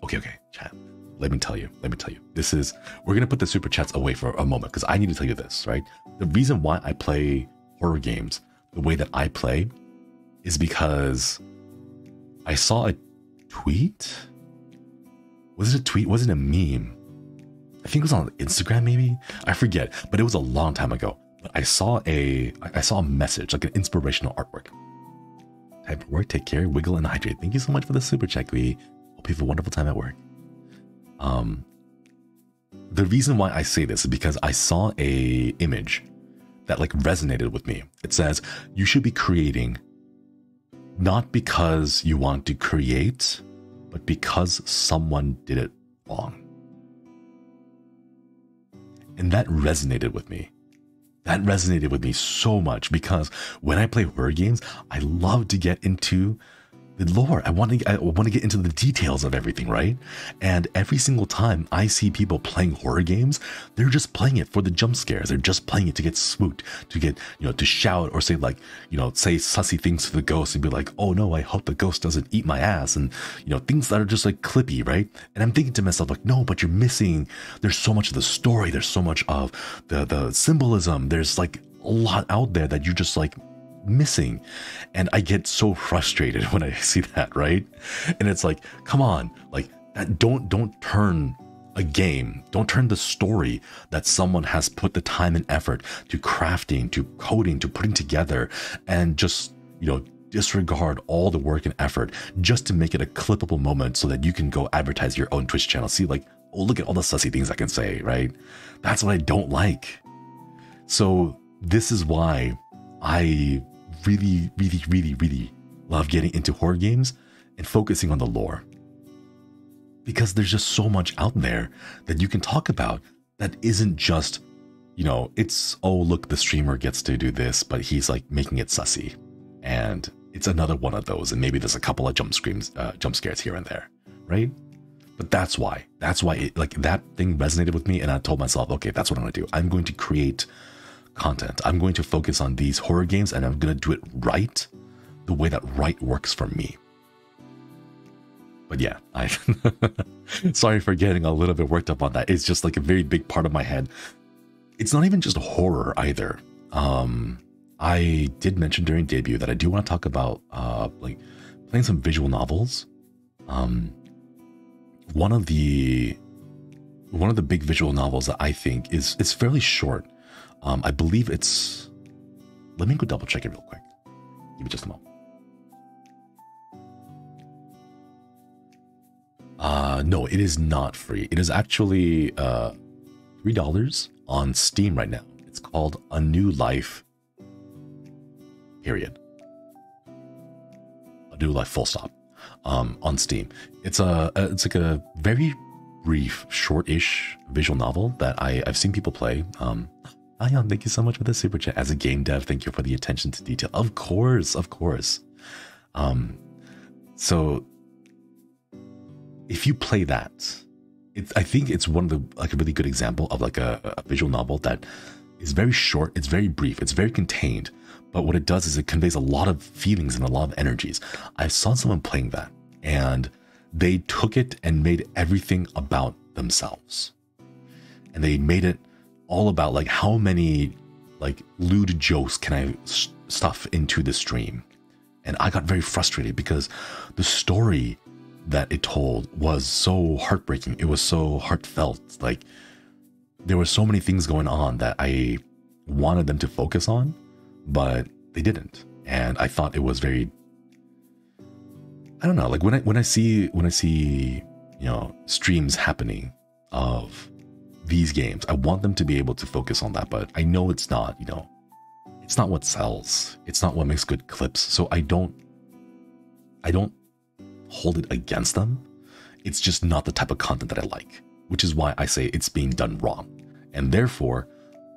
Okay, chat. Let me tell you. We're gonna put the super chats away for a moment because I need to tell you this, right? The reason why I play horror games the way that I play is because I saw a tweet. Was it a tweet? Was it a meme? I think it was on Instagram, maybe. I forget, but it was a long time ago. But I saw a message, like an inspirational artwork. Type of work, take care, wiggle and hydrate. Thank you so much for the super chat. We hope you have a wonderful time at work. The reason why I say this is because I saw a image that like resonated with me. It says, you should be creating not because you want to create, but because someone did it wrong. And that resonated with me. That resonated with me so much because when I play horror games, I love to get into the lore. I want to get into the details of everything, right? And every single time I see people playing horror games, they're just playing it for the jump scares. They're just playing it to get spooked, to get, you know, to shout or say like, you know, say sussy things to the ghost and be like, oh no, I hope the ghost doesn't eat my ass. And, you know, things that are just like clippy, right? And I'm thinking to myself like, no, but you're missing, there's so much of the story. There's so much of the symbolism. There's like a lot out there that you're just like missing. And I get so frustrated when I see that, right? And it's like, come on, like that, don't turn a game, don't turn the story that someone has put the time and effort to crafting, to coding, to putting together, and just, you know, disregard all the work and effort just to make it a clippable moment so that you can go advertise your own Twitch channel. See, like, oh, look at all the sussy things I can say, right? That's what I don't like. So this is why I really love getting into horror games and focusing on the lore, because there's just so much out there that you can talk about that isn't just, you know, it's, oh look, the streamer gets to do this, but he's like making it sussy, and it's another one of those, and maybe there's a couple of jump scares here and there, right? But that's why it, like, that thing resonated with me, and I told myself, okay, that's what I'm gonna do. I'm going to create content. I'm going to focus on these horror games, and I'm going to do it right, the way that right works for me. But yeah, sorry for getting a little bit worked up on that. It's just like a very big part of my head. It's not even just horror either. I did mention during debut that I do want to talk about like playing some visual novels. One of the big visual novels that I think it's fairly short. I believe it's, let me go double check it real quick. Give me just a moment. No, it is not free. It is actually $3 on Steam right now. It's called A New Life, period. A New Life, full stop, on Steam. It's like a very brief, short-ish visual novel that I've seen people play. Ion, thank you so much for the super chat. As a game dev, thank you for the attention to detail. Of course. So if you play that, I think it's one of the, like, a really good example of like a visual novel that is very short, it's very brief, it's very contained, but what it does is it conveys a lot of feelings and a lot of energies. I saw someone playing that, and they took it and made everything about themselves. And they made it all about like how many like lewd jokes can I stuff into the stream. And I got very frustrated because the story that it told was so heartbreaking. It was so heartfelt. Like there were so many things going on that I wanted them to focus on, but they didn't. And I thought it was very, I don't know, like when I see, you know, streams happening of these games, I want them to be able to focus on that, but I know it's not, you know, it's not what sells. It's not what makes good clips. So I don't hold it against them. It's just not the type of content that I like, which is why I say it's being done wrong. And therefore,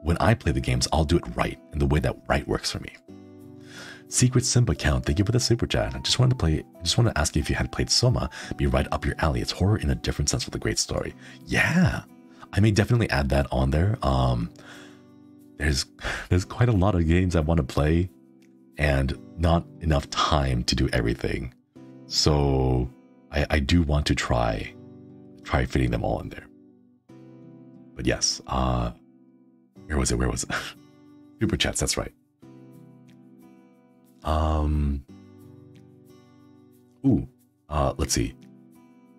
when I play the games, I'll do it right in the way that right works for me. Secret Simba count, thank you for the super chat. I just wanted to ask you if you had played Soma. Be right up your alley. It's horror in a different sense with a great story. Yeah, I may definitely add that on there. There's quite a lot of games I want to play and not enough time to do everything. So I do want to try fitting them all in there. But yes, where was it? Super chats, that's right. Let's see.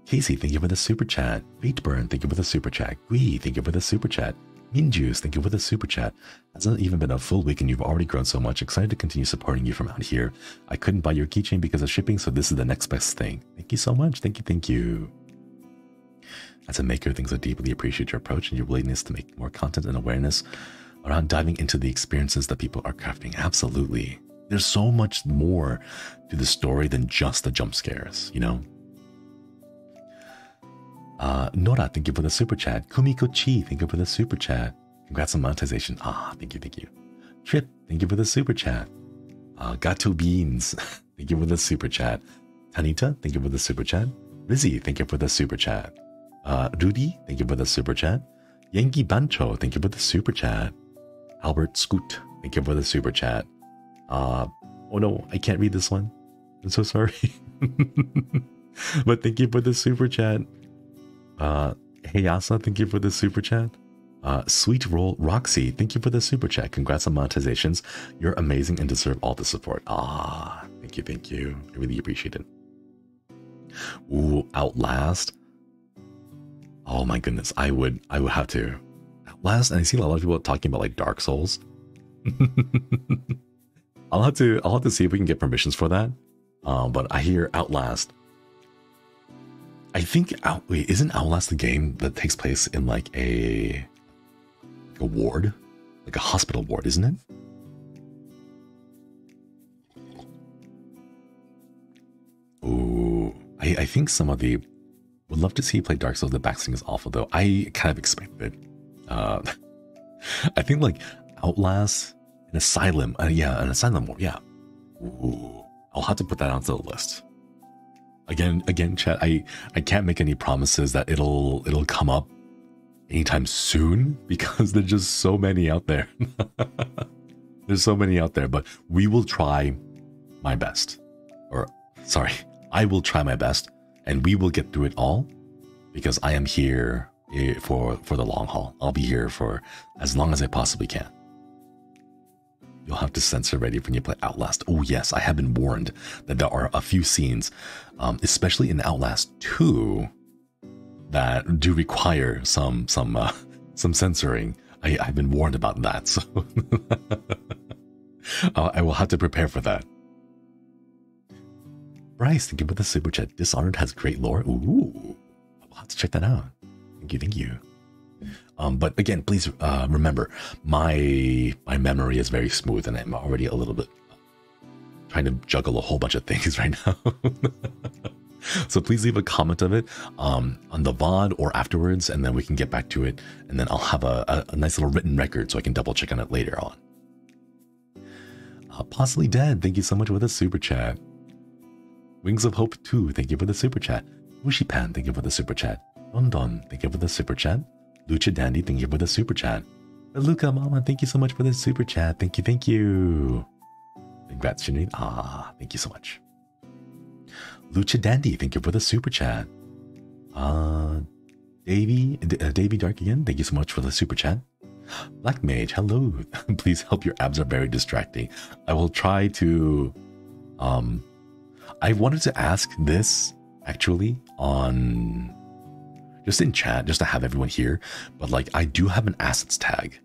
Casey, thank you for the super chat. Fateburn, thank you for the super chat. Gui, thank you for the super chat. Minjuice, thank you for the super chat. Hasn't even been a full week and you've already grown so much. Excited to continue supporting you from out here. I couldn't buy your keychain because of shipping, so this is the next best thing. Thank you so much. Thank you. As a maker, things I deeply appreciate your approach and your willingness to make more content and awareness around diving into the experiences that people are crafting. Absolutely. There's so much more to the story than just the jump scares, you know? Nora, thank you for the super chat. Kumiko Chi, thank you for the super chat. Congrats on monetization. Thank you. Trip, thank you for the super chat. Gato Beans, thank you for the super chat. Tanita, thank you for the super chat. Rizzy, thank you for the super chat. Rudy, thank you for the super chat. Yankee Bancho, thank you for the super chat. Albert Scoot, thank you for the super chat. Oh no, I can't read this one. I'm so sorry. But thank you for the super chat. Heyasa, thank you for the super chat. Sweet Roll Roxy, thank you for the super chat. Congrats on monetizations. You're amazing and deserve all the support. Thank you. I really appreciate it. Ooh, Outlast. Oh my goodness, I would have to. Outlast, and I see a lot of people talking about like Dark Souls. I'll have to see if we can get permissions for that. But I hear Outlast. I think isn't Outlast the game that takes place in like a ward, like a hospital ward, isn't it? Ooh, I think somebody would love to see you play Dark Souls. The backseat is awful though. I kind of expected. I think like Outlast, an Asylum, an Asylum ward, yeah. Ooh, I'll have to put that onto the list. Again, chat, I can't make any promises that it'll come up anytime soon because there's just so many out there. There's so many out there, but we will try my best. I will try my best and we will get through it all because I am here for the long haul. I'll be here for as long as I possibly can. You'll have to censor ready when you play Outlast. Oh yes, I have been warned that there are a few scenes, especially in Outlast 2, that do require some censoring. I've been warned about that, so I will have to prepare for that. Bryce, thank you for the super chat. Dishonored has great lore. Ooh, I'll have to check that out. Thank you. But again, please remember, my memory is very smooth and I'm already a little bit trying to juggle a whole bunch of things right now. So please leave a comment of it on the VOD or afterwards, and then we can get back to it. And then I'll have a nice little written record so I can double check on it later on. Possibly Dead, thank you so much for the super chat. Wings of Hope 2, thank you for the super chat. Wushipan, thank you for the super chat. London, thank you for the super chat. Lucha Dandy, thank you for the super chat. Luca Mama, thank you so much for the super chat. Thank you. Congrats, Shinri. Thank you so much. Lucha Dandy, thank you for the super chat. Davy Dark again, thank you so much for the super chat. Black Mage, hello. Please help, your abs are very distracting. I will try to... I wanted to ask this, actually, on... just in chat, just to have everyone here. But, like, I do have an assets tag.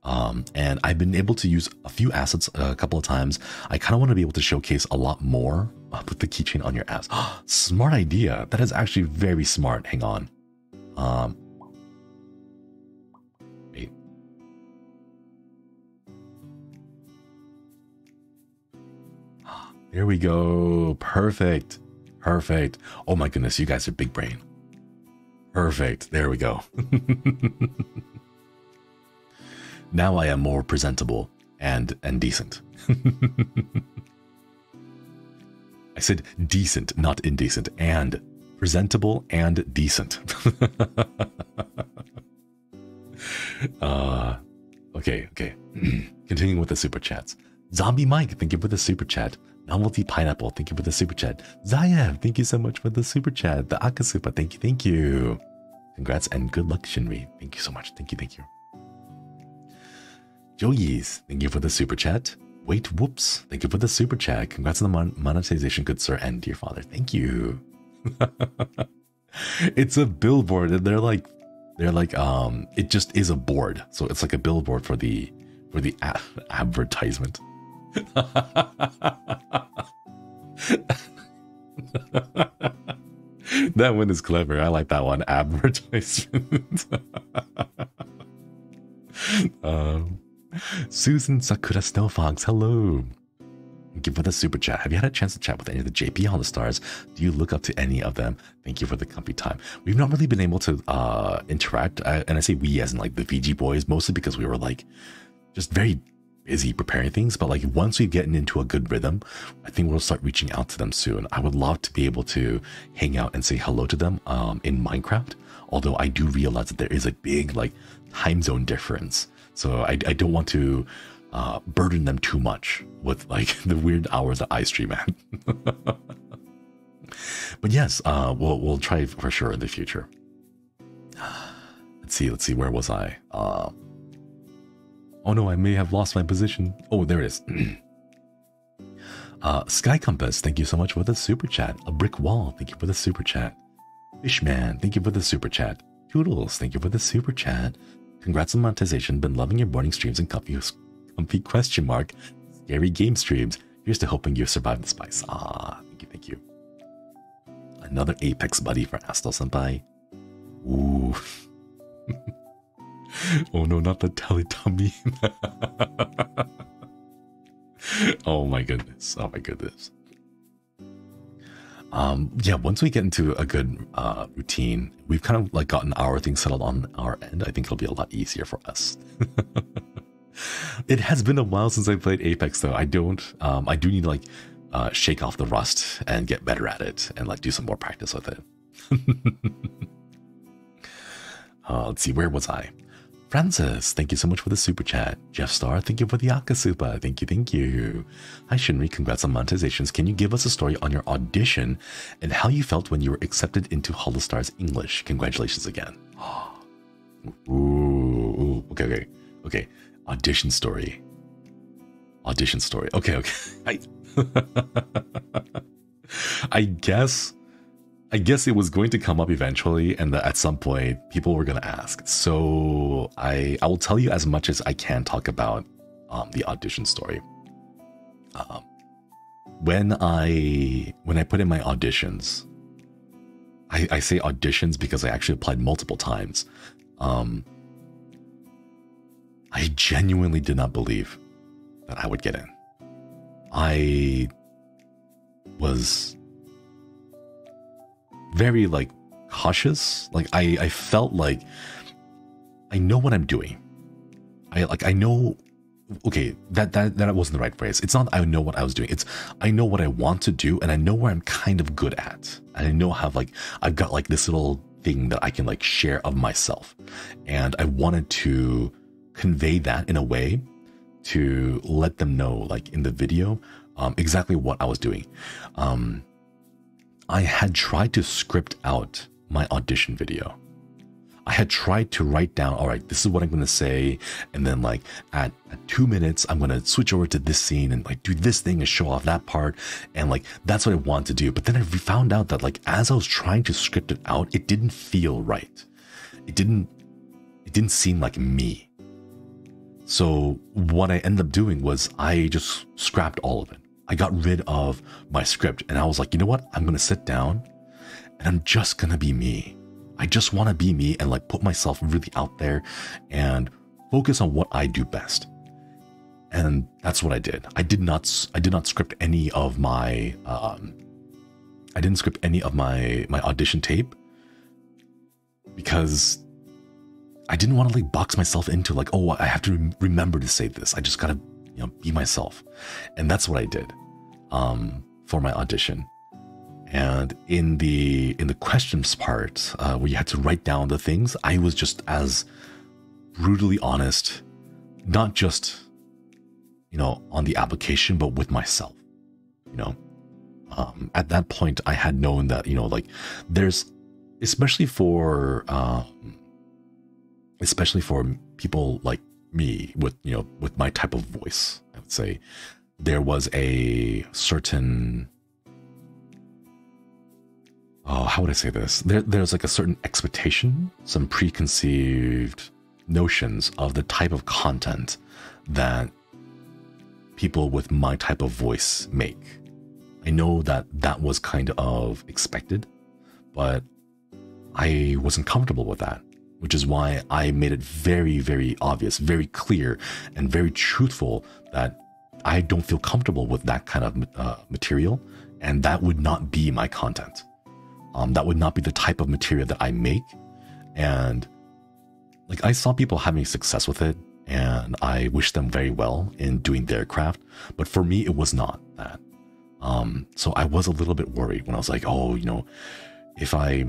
And I've been able to use a few assets a couple of times. I kind of want to be able to showcase a lot more with the keychain on your abs. Smart idea. That is actually very smart. Hang on. Wait. There we go. Perfect. Perfect. Oh my goodness, you guys are big brain. Perfect. There we go. Now I am more presentable and decent. I said decent, not indecent, and presentable and decent. Okay. Continuing with the super chats. Zombie Mike, thank you for the super chat. Novelty Pineapple, thank you for the super chat. Zayev, thank you so much for the super chat. The Akasupa, thank you. Congrats and good luck, Shinri. Thank you so much. Thank you. Joyes, thank you for the super chat. Wait, whoops, thank you for the super chat. Congrats on the monetization, good sir and dear father. Thank you. It's a billboard, and they're like, it just is a board. So it's like a billboard for the advertisement. That one is clever. I like that one. Advertisement. Susan Sakura Snowfox, hello. Thank you for the super chat. Have you had a chance to chat with any of the JP HOLOSTARS? Do you look up to any of them? Thank you for the comfy time. We've not really been able to interact, and I say we as in like the VG boys, mostly because we were like just very busy preparing things. But like once we've gotten into a good rhythm, I think we'll start reaching out to them soon. I would love to be able to hang out and say hello to them in Minecraft. Although I do realize that there is a big like time zone difference. So I don't want to burden them too much with like the weird hours that I stream at. But yes, we'll try for sure in the future. Let's see, where was I? Oh no, I may have lost my position. Oh, there it is. Sky Compass, thank you so much for the super chat. A Brick Wall, thank you for the super chat. Fishman, thank you for the super chat. Toodles, thank you for the super chat. Congrats on monetization. Been loving your morning streams and comfy question mark. Scary game streams. Here's to hoping you survive the spice. Thank you. Another Apex buddy for Astel Senpai. Ooh. Oh no, not the Teletubby. Oh my goodness. Yeah, once we get into a good routine, we've kind of like gotten our things settled on our end. I think it'll be a lot easier for us. It has been a while since I played Apex though. I do need to like shake off the rust and get better at it and like do some more practice with it. Let's see, where was I? Francis, thank you so much for the super chat. Jeff Star, thank you for the Akasupa. Thank you. Hi Shinri, congrats on monetizations. Can you give us a story on your audition and how you felt when you were accepted into HOLOSTARS English? Congratulations again. Ooh, okay. Audition story. Okay. I guess it was going to come up eventually, and that at some point people were going to ask. So I will tell you as much as I can talk about the audition story. When I put in my auditions, I say auditions because I actually applied multiple times. I genuinely did not believe that I would get in. I was very like cautious. Like I felt like I know what I'm doing. I know. Okay, that wasn't the right phrase. It's not I know what I was doing. It's I know what I want to do, and I know where I'm kind of good at. And I know how like I've got like this little thing that I can like share of myself. And I wanted to convey that in a way to let them know, like in the video, exactly what I was doing. I had tried to script out my audition video. I had tried to write down, all right, this is what I'm going to say. And then like at 2 minutes, I'm going to switch over to this scene and like do this thing and show off that part. And like, that's what I wanted to do. But then I found out that like, as I was trying to script it out, it didn't feel right. It didn't seem like me. So what I ended up doing was I just scrapped all of it. I got rid of my script and I was like, you know what? I'm going to sit down and I'm just going to be me. I just want to be me and like put myself really out there and focus on what I do best. And that's what I did. I did not script any of my, I didn't script any of my audition tape because I didn't want to like box myself into like, oh, I have to remember to say this. I just gotta, you know, be myself. And that's what I did for my audition. And in the questions part, where you had to write down the things, I was just as brutally honest, not just, you know, on the application, but with myself, you know. At that point, I had known that, you know, like there's, especially for people like me with, you know, with my type of voice, I would say there was a certain, oh, how would I say this? There's like a certain expectation, some preconceived notions of the type of content that people with my type of voice make. I know that that was kind of expected, but I wasn't comfortable with that, which is why I made it very, very obvious, very clear, and very truthful that I don't feel comfortable with that kind of material, and that would not be my content. That would not be the type of material that I make. And like I saw people having success with it, and I wish them very well in doing their craft, but for me, it was not that. So I was a little bit worried when I was like, oh, you know, if I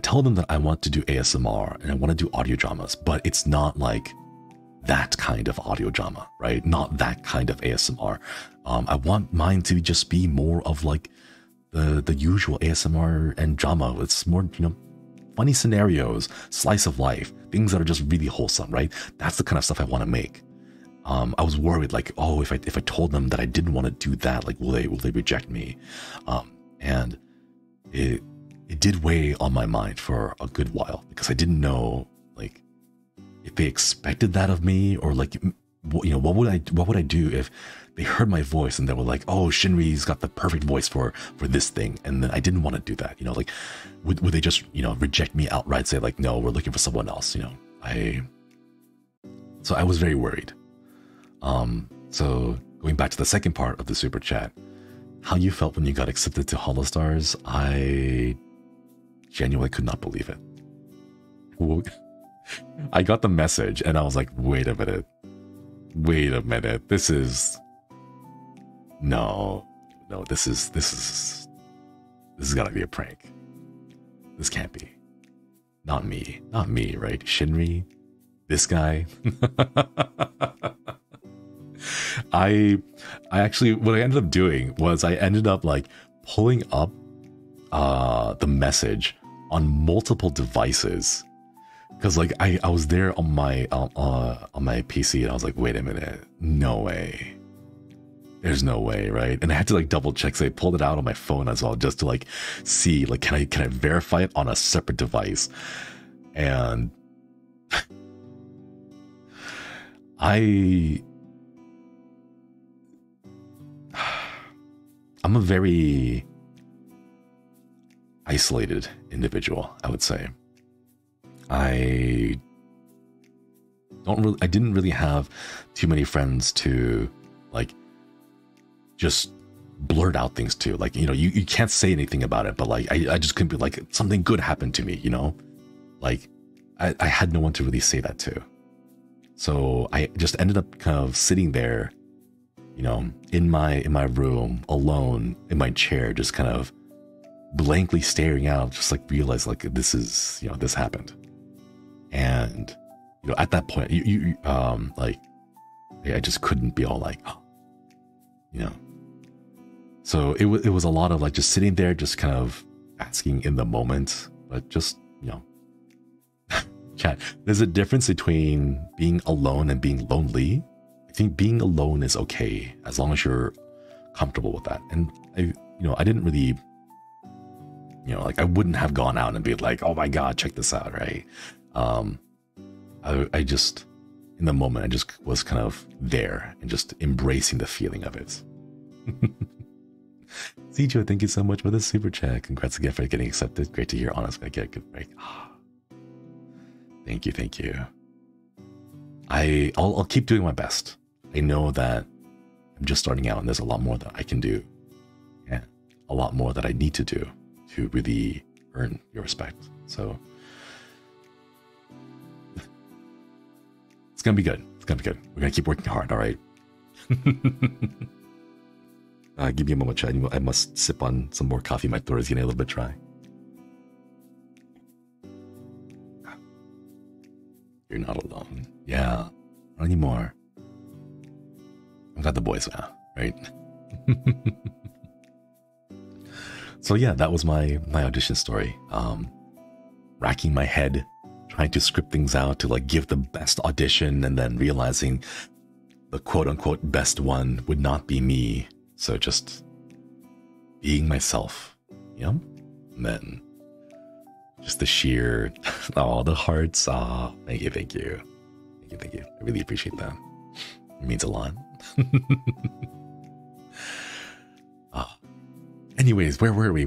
tell them that I want to do ASMR and I want to do audio dramas, but it's not like that kind of audio drama, right? Not that kind of ASMR. I want mine to just be more of like the usual ASMR and drama. It's more, you know, funny scenarios, slice of life, things that are just really wholesome, right? That's the kind of stuff I want to make. I was worried, like, oh, if I told them that I didn't want to do that, like, will they reject me? And it did weigh on my mind for a good while because I didn't know, like, if they expected that of me, or like, you know, what would I do if they heard my voice and they were like, oh, Shinri's got the perfect voice for this thing, and then I didn't want to do that, you know, like, would they just, you know, reject me outright, say like, no, we're looking for someone else, you know? So I was very worried. So going back to the second part of the super chat, how you felt when you got accepted to HOLOSTARS, I genuinely could not believe it. I got the message and I was like, wait a minute, this is gotta be a prank. This can't be. Not me, right? Shinri, this guy. I actually, what I ended up doing was I ended up like pulling up the message on multiple devices, because like I was there on my PC and I was like, wait a minute, no way, there's no way, right? And I had to like double check, so I pulled it out on my phone as well, just to like see, like, can I verify it on a separate device? And I'm a very isolated individual, I would say. I didn't really have too many friends to like just blurt out things to. Like, you know, you can't say anything about it, but like I just couldn't be like, something good happened to me, you know? Like I had no one to really say that to. So I just ended up kind of sitting there, you know, in my room alone, in my chair, just kind of blankly staring out, just like realize like this is, you know, this happened. And, you know, at that point, like, I just couldn't be all like, oh, you know, So it was a lot of like just sitting there, just kind of asking in the moment, but just, you know, chat. There's a difference between being alone and being lonely. I think being alone is okay as long as you're comfortable with that. And I didn't really, like I wouldn't have gone out and be like, oh my God, check this out, right? I just, in the moment, I just was kind of there and just embracing the feeling of it. Zijo, thank you so much for the super chat. Congrats again for getting accepted. Great to hear. Honestly, I get a good break. Thank you. I'll keep doing my best. I know that I'm just starting out and there's a lot more that I can do. And a lot more that I need to do to really earn your respect. So it's gonna be good. We're gonna keep working hard, all right? Give me a moment, chat. I must sip on some more coffee. My throat is getting a little bit dry. You're not alone. Yeah, not anymore. I've got the boys now, right? So yeah, that was my audition story. Racking my head, trying to script things out to like give the best audition, and then realizing the quote-unquote best one would not be me. So just being myself, and then just the sheer, the hearts. Thank you. I really appreciate that. It means a lot. Anyways, where were we?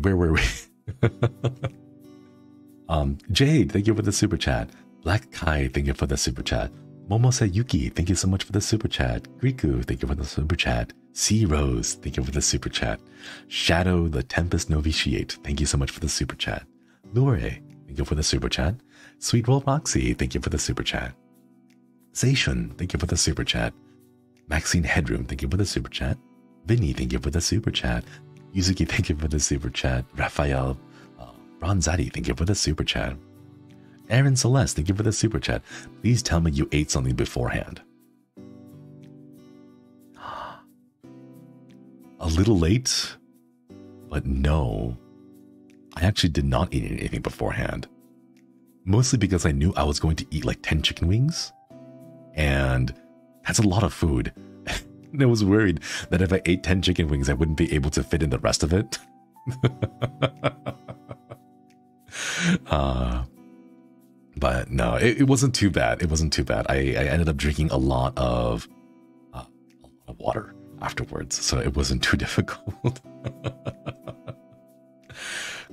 Jade, thank you for the super chat. Black Kai, thank you for the super chat. Momose Yuki, thank you so much for the super chat. Griku, thank you for the super chat. Sea Rose, thank you for the super chat. Shadow, the Tempest Novitiate, thank you so much for the super chat. Lure, thank you for the super chat. Sweet Roll Roxy, thank you for the super chat. Zaishun, thank you for the super chat. Maxine Headroom, thank you for the super chat. Vinny, thank you for the super chat. Yuzuki, thank you for the super chat. Raphael, Ronzati, thank you for the super chat. Aaron Celeste, thank you for the super chat. Please tell me you ate something beforehand. A little late, but no. I actually did not eat anything beforehand. Mostly because I knew I was going to eat like 10 chicken wings. And that's a lot of food. And I was worried that if I ate 10 chicken wings, I wouldn't be able to fit in the rest of it. But no, it wasn't too bad. I ended up drinking a lot of water afterwards, so it wasn't too difficult.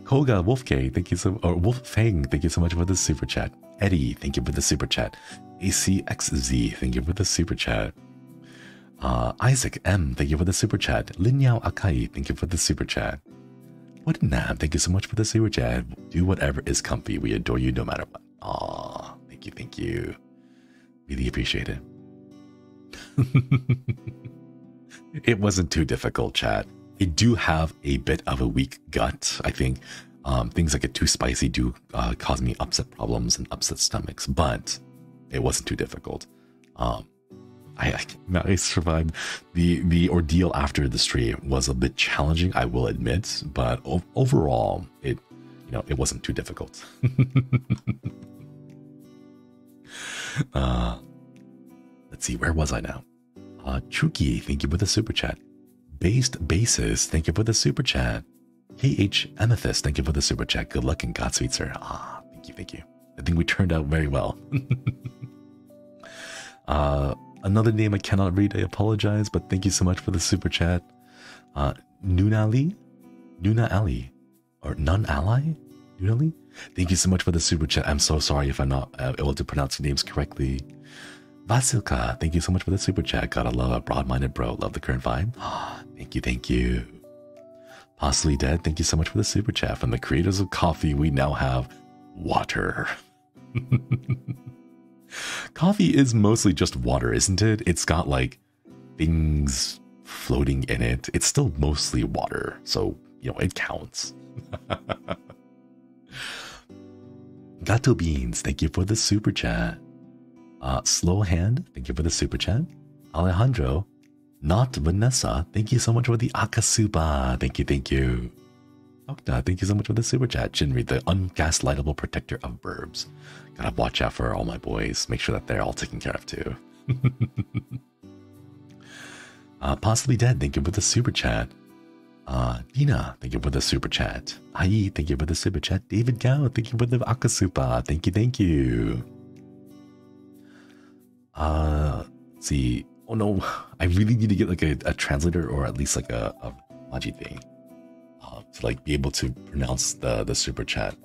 Koga Wolfgay, thank you Wolf Fang, thank you so much for the super chat. Eddie, thank you for the super chat. ACXZ, thank you for the super chat. Isaac M, thank you for the super chat. Linyao Akai, thank you for the super chat. Woodenham, thank you so much for the super chat. Do whatever is comfy. We adore you no matter what. Aw, thank you. Really appreciate it. It wasn't too difficult, chat. I do have a bit of a weak gut. I think things that get too spicy do cause me upset problems and upset stomachs, but it wasn't too difficult. I survived. The ordeal after the stream was a bit challenging, I will admit, but overall, it wasn't too difficult. Let's see, where was I now? Chuki, thank you for the super chat. Based Basis, thank you for the super chat. KH Amethyst, thank you for the super chat. Good luck and Godspeed, sir. Thank you. I think we turned out very well. Another name I cannot read, I apologize, but thank you so much for the super chat. Nuna Ali, or Nun Ally? Nunali? Thank you so much for the super chat. I'm so sorry if I'm not able to pronounce your names correctly. Vasilka, thank you so much for the super chat. Gotta love a broad-minded bro. Love the current vibe. Thank you. Possibly Dead, thank you so much for the super chat. From the creators of coffee, we now have water. Coffee is mostly just water, isn't it? It's got like things floating in it. It's still mostly water, so it counts. Gato Beans, thank you for the super chat. Slow Hand, thank you for the super chat. Alejandro, Not Vanessa, thank you so much for the Akasupa. Thank you, thank you. Okta, thank you so much for the super chat. Shinri, the ungaslightable protector of verbs. Gotta watch out for all my boys. Make sure that they're all taken care of too. Possibly Dead, thank you for the super chat. Dina, thank you for the super chat. Ai, thank you for the super chat. David Gao, thank you for the Akasupa. Thank you, thank you. Let's see. Oh no, I really need to get like a translator or at least like a Maji thing to like be able to pronounce the super chat.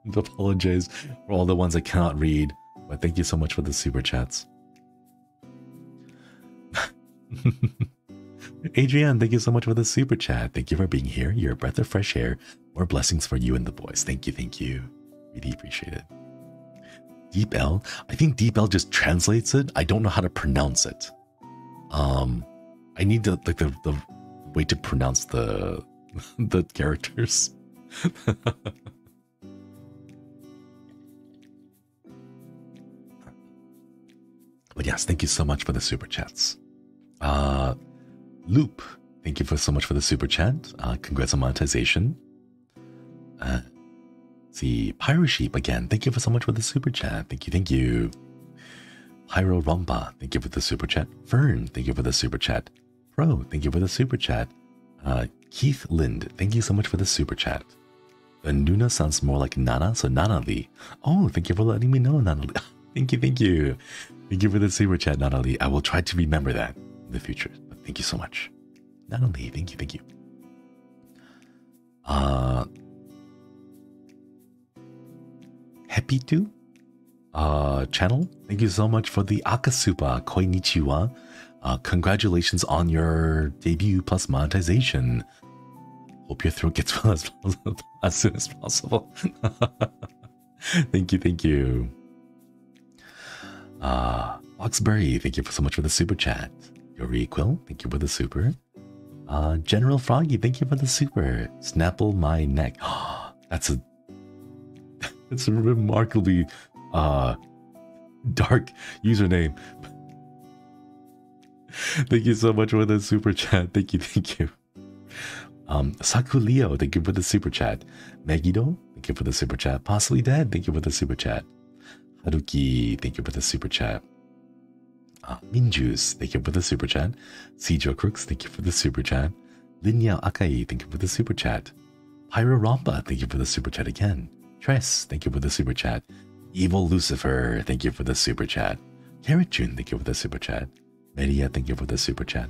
I apologize for all the ones I cannot read, but thank you so much for the super chats. Adrienne, thank you so much for the super chat. Thank you for being here. You're a breath of fresh air. More blessings for you and the boys. Thank you, thank you. Really appreciate it. Deep L, I think Deep L just translates it. I don't know how to pronounce it. I need the way to pronounce the characters. But yes, thank you so much for the super chats. Loop, thank you so much for the super chat. Congrats on monetization. See, Pyro Sheep again, thank you so much for the super chat. Thank you, thank you. Pyro Romba, thank you for the super chat. Fern, thank you for the super chat. Pro, thank you for the super chat. Keith Lind, thank you so much for the super chat. The Nuna sounds more like Nana, so Nana Lee. Oh, thank you for letting me know, Nana Lee. Thank you, thank you. Thank you for the super chat, Nana Lee. I will try to remember that in the future. But thank you so much. Nana Lee, thank you, thank you. Happy2 channel, thank you so much for the Akasupa Koinichiwa. Congratulations on your debut plus monetization. Hope your throat gets well as soon as possible. Thank you, thank you. Foxbury, thank you so much for the super chat. Yuri Quill, thank you for the super. General Froggy, thank you for the super. Snapple my neck. That's a remarkably dark username. Thank you so much for the super chat. Thank you, thank you. Sakuleo, thank you for the super chat. Megido, thank you for the super chat. Possibly Dead, thank you for the super chat. Haruki, thank you for the super chat. Minjus, thank you for the super chat. Sijo Crooks, thank you for the super chat. Linya Akai, thank you for the super chat. Pyro Romba, thank you for the super chat again. Tress, thank you for the super chat. Evil Lucifer, thank you for the super chat. Carrot June, thank you for the super chat. Media, thank you for the super chat.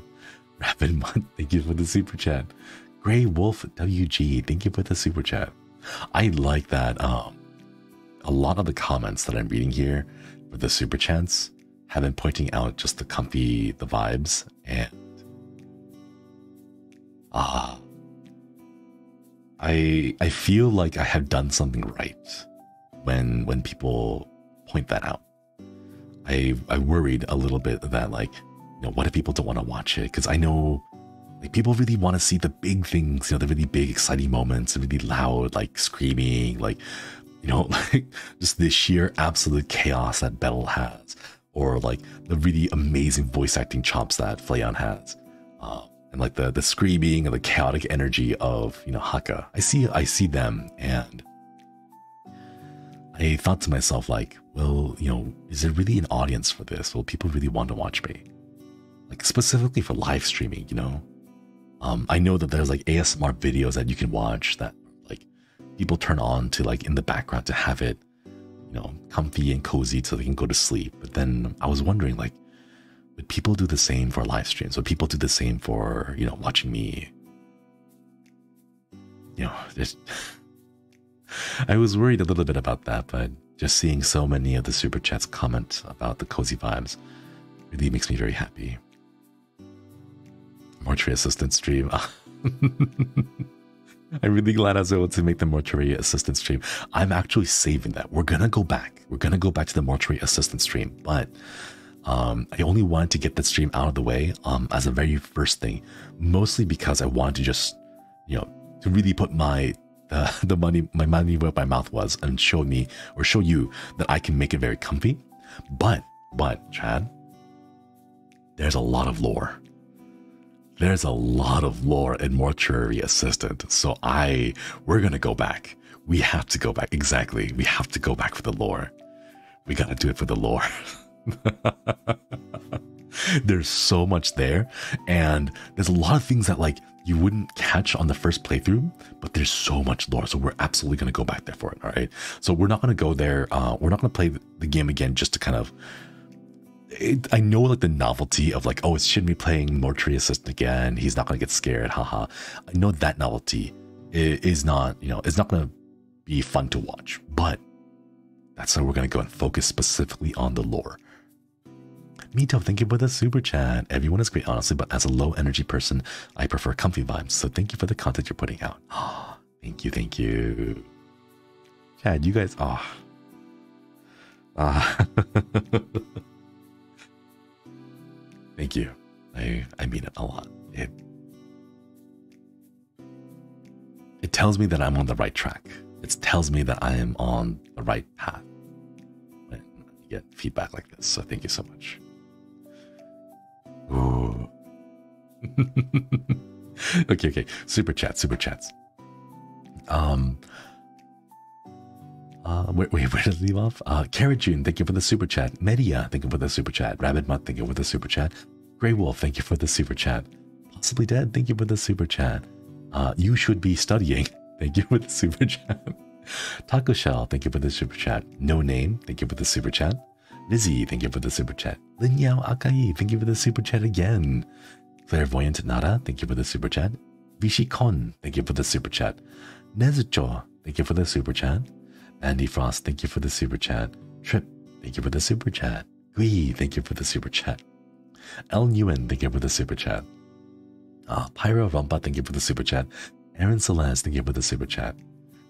Rapid Mutt, thank you for the super chat. Grey Wolf WG, thank you for the super chat. I like that a lot of the comments that I'm reading here for the super chats have been pointing out just the vibes, and I feel like I have done something right when people point that out. I worried a little bit that, like, you know, what if people don't want to watch it? Because I know, like, people really want to see the big things, you know, the really big exciting moments, the really loud, like, screaming, like, you know, like just the sheer absolute chaos that Bettel has, or like the really amazing voice acting chops that Flayon has, and like the screaming and the chaotic energy of, you know, Hakka. I see them, and I thought to myself, like, well, you know, is there really an audience for this? Will people really want to watch me? Like, specifically for live streaming, you know? I know that there's like ASMR videos that you can watch that like people turn on to, like, in the background to have it, you know, comfy and cozy so they can go to sleep. But then I was wondering, like, would people do the same for live streams? Would people do the same for, you know, watching me? You know, just I was worried a little bit about that, but just seeing so many of the super chats comment about the cozy vibes really makes me very happy. Mortuary assistant stream. I'm really glad I was able to make the mortuary assistant stream. I'm actually saving that. We're gonna go back. We're gonna go back to the mortuary assistant stream, but I only wanted to get that stream out of the way as a very first thing, mostly because I wanted to just, you know, to really put my money where my mouth was and show you that I can make it very comfy. But Chad, there's a lot of lore. there's a lot of lore in Mortuary Assistant. So we're going to go back. We have to go back. Exactly. We have to go back for the lore. We got to do it for the lore. There's so much there. And there's a lot of things that like you wouldn't catch on the first playthrough, but there's so much lore. So we're absolutely going to go back there for it. All right. So we're not going to go there. We're not going to play the game again just to kind of, I know like the novelty of like, oh, it's Shinri playing Mortuary Assistant again. He's not going to get scared. Haha. I know that novelty is not, you know, it's not going to be fun to watch, but that's how we're going to go and focus specifically on the lore. Mito, thank you for the super chat. Everyone is great, honestly, but as a low energy person, I prefer comfy vibes. So thank you for the content you're putting out. Oh, thank you, thank you. Chad, you guys, thank you. I mean it a lot. It tells me that I'm on the right track. It tells me that I am on the right path. When you get feedback like this, so thank you so much. Ooh. Okay. Super chats. Where did it leave off? Carrot June, thank you for the super chat. Media, thank you for the super chat. Rabbit Mutt, thank you for the super chat. Grey Wolf, thank you for the super chat. Possibly Dead, thank you for the super chat. You should be studying. Thank you for the super chat. Taco Shell, thank you for the super chat. No Name, thank you for the super chat. Lizzie, thank you for the super chat. Lin Yao Akai, thank you for the super chat again. Clairvoyant Nara, thank you for the super chat. Vichy Con, thank you for the super chat. Nezucho, thank you for the super chat. Andy Frost, thank you for the super chat. Trip, thank you for the super chat. Gui, thank you for the super chat. El Nguyen, thank you for the super chat. Pyro Rompa, thank you for the super chat. Aaron Celeste, thank you for the super chat.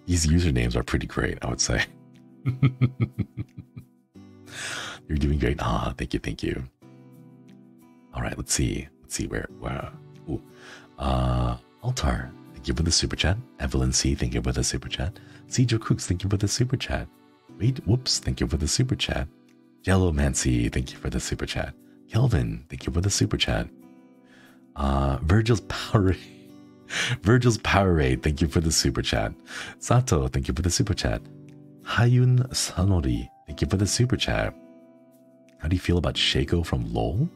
These usernames are pretty great, I would say. You're doing great. Thank you. All right, let's see where. Ooh. Altar, thank you for the super chat. Evelyn C, thank you for the super chat. Cedro Crooks, thank you for the super chat. Wait, whoops, thank you for the super chat. Jello Mancy, thank you for the super chat. Kelvin, thank you for the super chat. Virgil's Powerade, thank you for the super chat. Sato, thank you for the super chat. Hayun Sanori, thank you for the super chat. How do you feel about Shaco from LoL?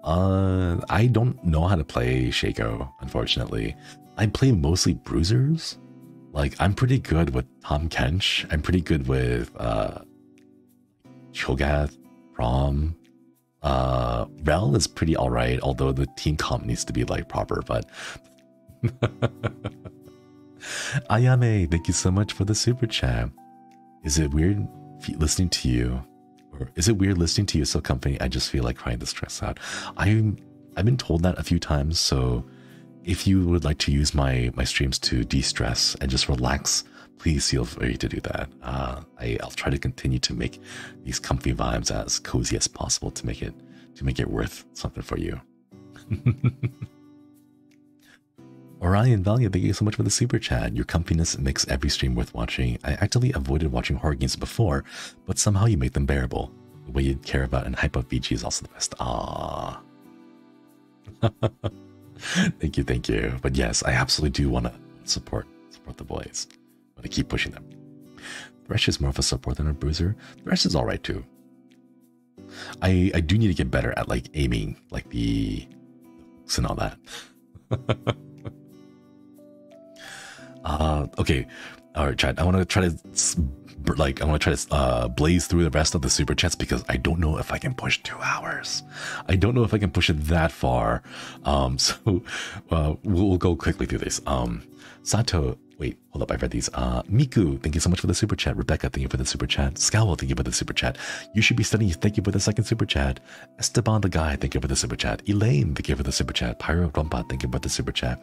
I don't know how to play Shaco, unfortunately. I play mostly bruisers. Like, I'm pretty good with Tom Kench. I'm pretty good with Cho'Gath, Braum. Rel is pretty alright, although the team comp needs to be like proper, but Ayame, thank you so much for the super chat. Is it weird listening to you? Or is it weird listening to you so company? I just feel like crying to stress out. I've been told that a few times, so if you would like to use my streams to de-stress and just relax, please feel free to do that. I'll try to continue to make these comfy vibes as cozy as possible to make it worth something for you. Orion Valiant, thank you so much for the super chat. Your comfiness makes every stream worth watching. I actively avoided watching horror games before, but somehow you make them bearable. The way you care about and hype up VG is also the best. Ah. Thank you. But yes, I absolutely do want to support the boys. I want to keep pushing them. Thresh is more of a support than a bruiser. Thresh is alright too. I do need to get better at like aiming, like the hooks and all that. Okay. All right, chat. I want to try to blaze through the rest of the super chats because I don't know if I can push 2 hours. I don't know if I can push it that far. So we'll go quickly through this. Sato, wait, hold up. I've read these. Miku, thank you so much for the super chat. Rebecca, thank you for the super chat. Scowl, thank you for the super chat. You should be studying. Thank you for the second super chat. Esteban the guy, thank you for the super chat. Elaine, thank you for the super chat. Pyro Grumpa, thank you for the super chat.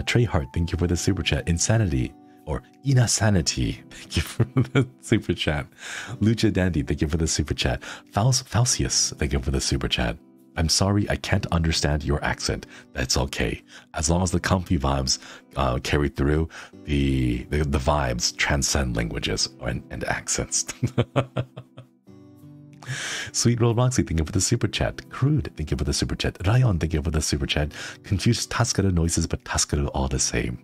Trey Hart, thank you for the super chat. Insanity or Inasanity, thank you for the super chat. Lucha Dandy, thank you for the super chat. Faustius, thank you for the super chat. I'm sorry, I can't understand your accent. That's okay. As long as the comfy vibes carry through, the vibes transcend languages and accents. Sweet Roll Roxy, thank you for the super chat. Crude, thank you for the super chat. Rayon, thank you for the super chat. Confused Taskaru noises, but Taskaru all the same.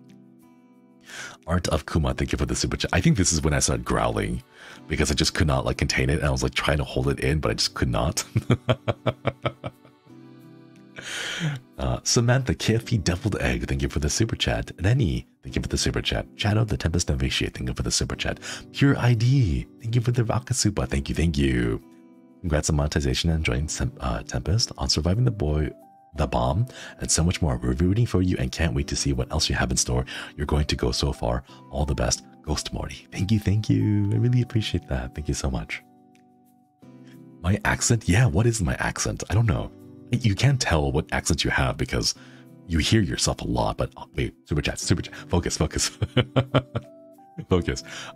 Art of Kuma, thank you for the super chat. I think this is when I started growling because I just could not like contain it, and I was like trying to hold it in, but I just could not. Samantha, KFP Deviled Egg, thank you for the super chat. Rennie, thank you for the super chat. Shadow, the Tempest Novatiate, thank you for the super chat. Pure ID, thank you for the Rakasupa, thank you, thank you. Congrats on monetization and enjoying Tempest, on surviving the bomb, and so much more. We're rooting for you and can't wait to see what else you have in store. You're going to go so far. All the best, Ghost Morty. Thank you, thank you. I really appreciate that. Thank you so much. My accent? Yeah, what is my accent? I don't know. You can't tell what accent you have because you hear yourself a lot, but oh, wait, super chat, focus. Focus.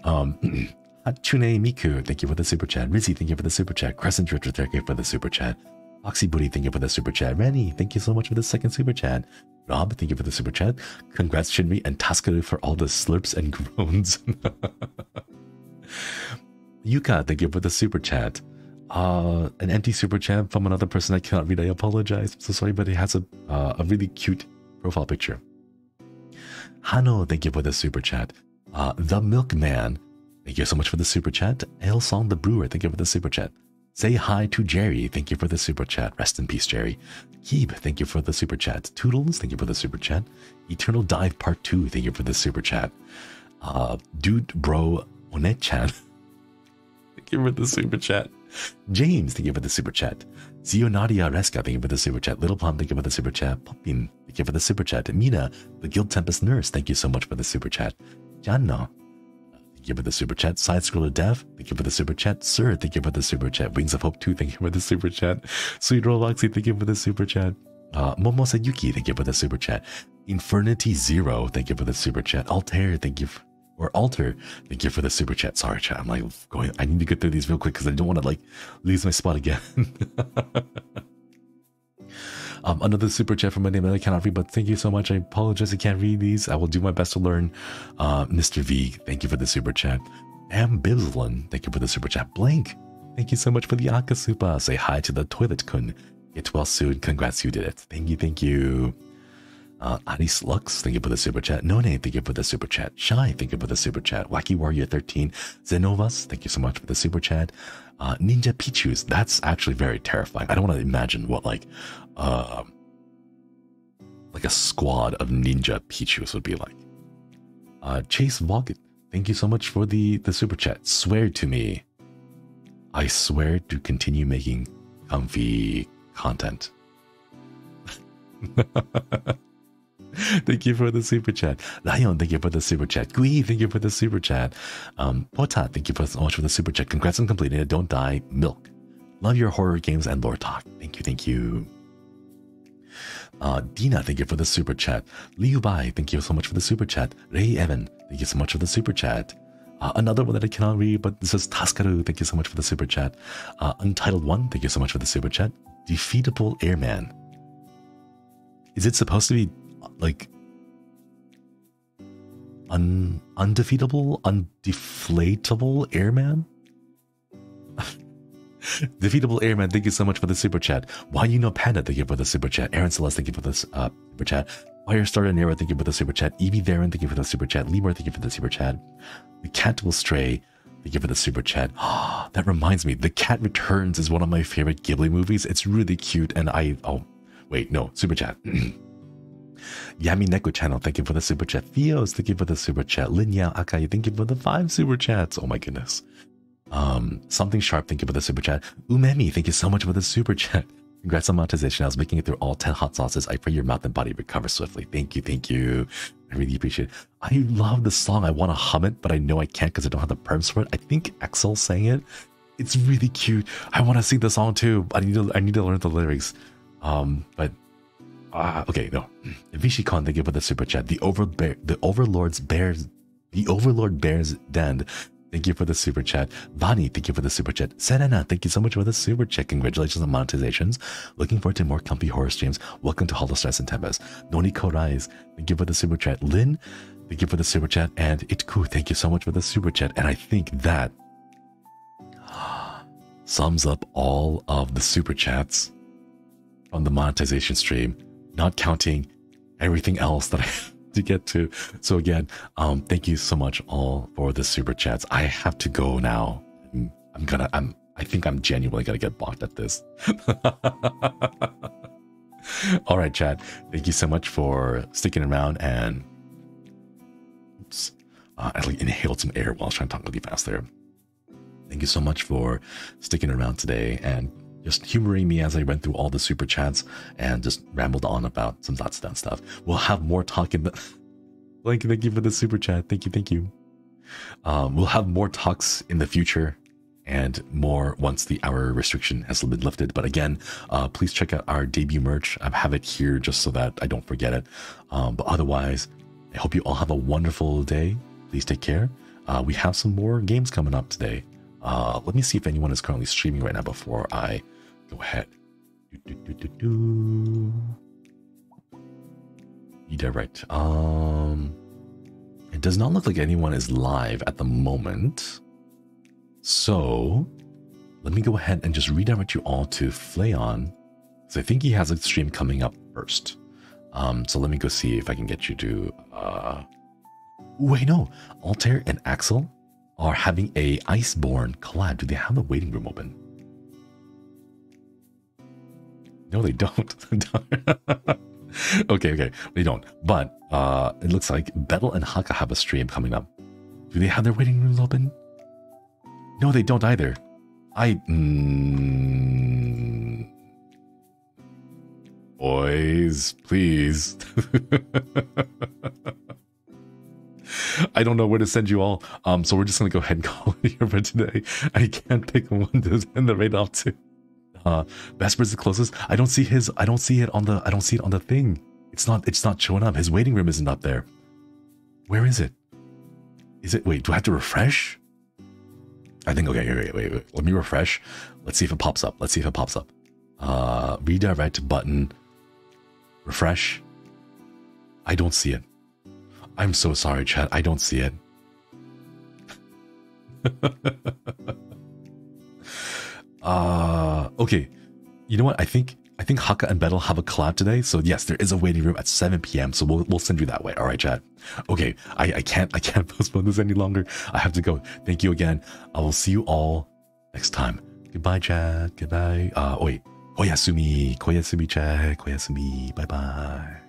Hatsune Miku, thank you for the super chat. Rizzy, thank you for the super chat. Crescent Drifter, thank you for the super chat. Foxy Booty, thank you for the super chat. Rennie, thank you so much for the second super chat. Rob, thank you for the super chat. Congrats Shinri and Taskaru for all the slurps and groans. Yuka, thank you for the super chat. An empty super chat from another person I cannot read. I apologize. I'm so sorry, but it has a really cute profile picture. Hano, thank you for the super chat. The Milkman, thank you so much for the super chat. El Song the Brewer, thank you for the super chat. Say hi to Jerry, thank you for the super chat. Rest in peace, Jerry. Keeb, thank you for the super chat. Toodles, thank you for the super chat. Eternal Dive Part 2, thank you for the super chat. Dude Bro One-chan, thank you for the super chat. James, thank you for the super chat. Zionaria Reska, thank you for the super chat. Little Plum, thank you for the super chat. Poppin, thank you for the super chat. Mina, the Guild Tempest Nurse, thank you so much for the super chat. Janna, thank you for the super chat. Side Scroller Dev, thank you for the super chat. Sir, thank you for the super chat. Wings of Hope 2, thank you for the super chat. Sweet Rollboxy, thank you for the super chat. Momosa Yuki, thank you for the super chat. Infernity Zero, thank you for the super chat. Altair, thank you Alter, thank you for the super chat. Sorry, chat. I'm like going. I need to get through these real quick because I don't want to like lose my spot again. Another super chat from my name that I cannot read, but thank you so much. I apologize, I can't read these. I will do my best to learn. Mr. V, thank you for the super chat. Ambivalent, thank you for the super chat. Blank, thank you so much for the Akasupa. Say hi to the Toilet Kun. Get well soon. Congrats, you did it. Thank you, thank you. Aris Lux, thank you for the super chat. None, thank you for the super chat. Shy, thank you for the super chat. Wacky Warrior 13. Zenovas, thank you so much for the super chat. Ninja Pichus, that's actually very terrifying. I don't want to imagine what like a squad of Ninja Pichus would be like. Chase Vogt, thank you so much for the super chat. Swear to me. I swear to continue making comfy content. Thank you for the super chat. Lion, thank you for the super chat. Gui, thank you for the super chat. Pota, thank you so much for the super chat. Congrats on completing it. Don't die. Milk. Love your horror games and lore talk. Thank you, thank you. Dina, thank you for the super chat. Liu Bai, thank you so much for the super chat. Ray Evan, thank you so much for the super chat. Another one that I cannot read, but this is Taskaru, thank you so much for the super chat. Untitled One, thank you so much for the super chat. Defeatable Airman. Is it supposed to be like undefeatable, undeflatable airman? Defeatable Airman, thank you so much for the super chat. Why you know Panda, thank you for the super chat. Aaron Celeste, thank you for the super chat. Firestarter Nero, thank you for the super chat. Evie Darren, thank you for the super chat. Lemur, thank you for the super chat. The Cat Will Stray, thank you for the super chat. That reminds me, The Cat Returns is one of my favorite Ghibli movies. It's really cute, and super chat. Yami Neko channel, thank you for the super chat. Theos, thank you for the super chat. Linya Akai, thank you for the 5 super chats. Oh my goodness. Something Sharp, thank you for the super chat. Umemi, thank you so much for the super chat. Congrats on monetization. I was making it through all 10 hot sauces. I pray your mouth and body recover swiftly. Thank you, thank you. I really appreciate it. I love the song. I want to hum it, but I know I can't because I don't have the perms for it. I think Axel sang it. It's really cute. I want to sing the song too. I need to learn the lyrics. Okay, no. Vishikon, thank you for the super chat. The Overlord Bears Den. Thank you for the super chat. Vani, thank you for the super chat. Serena, thank you so much for the super chat. Congratulations on monetizations. Looking forward to more comfy horror streams. Welcome to HOLOSTARS-EN Tempest. Noniko Rise, thank you for the super chat. Lynn, thank you for the super chat. And Itku, thank you so much for the super chat. And I think that sums up all of the super chats on the monetization stream, not counting everything else that I have to get to. So again, thank you so much all for the super chats. I have to go now. I think I'm genuinely gonna get blocked at this. All right, chat. Thank you so much for sticking around and I like inhaled some air while I was trying to talk really fast there. Thank you so much for sticking around today and just humoring me as I went through all the super chats and just rambled on about some Zatsudan stuff. We'll have more talk in the... Thank you for the super chat. Thank you. We'll have more talks in the future and more once the hour restriction has been lifted. But again, please check out our debut merch. I have it here just so that I don't forget it. But otherwise, I hope you all have a wonderful day. Please take care. We have some more games coming up today. Let me see if anyone is currently streaming right now before I go ahead. Redirect. It does not look like anyone is live at the moment. So let me go ahead and just redirect you all to Flayon. So I think he has a stream coming up first. So let me go see if I can get you to wait, no. Altair and Axel are having a Iceborne collab. Do they have the waiting room open? No, they don't. Okay, they don't. But it looks like Bettel and Hakka have a stream coming up. Do they have their waiting rooms open? No, they don't either. Boys, please. I don't know where to send you all. So we're just gonna go ahead and call it here for today. I can't pick one to send the raid off to. Vesper's the closest. I don't see it on the thing. It's not showing up. His waiting room isn't up there. Where is it? Wait, do I have to refresh? I think, okay, wait. Let me refresh. Let's see if it pops up. Redirect button. Refresh. I don't see it. I'm so sorry, chat. I don't see it. Okay. You know what? I think Hakka and Bettel have a collab today. So yes, there is a waiting room at 7 p.m. So we'll send you that way. All right, chat. Okay. I can't postpone this any longer. I have to go. Thank you again. I will see you all next time. Goodbye, chat. Goodbye. Wait. Koyasumi, chat. Koyasumi. Bye-bye.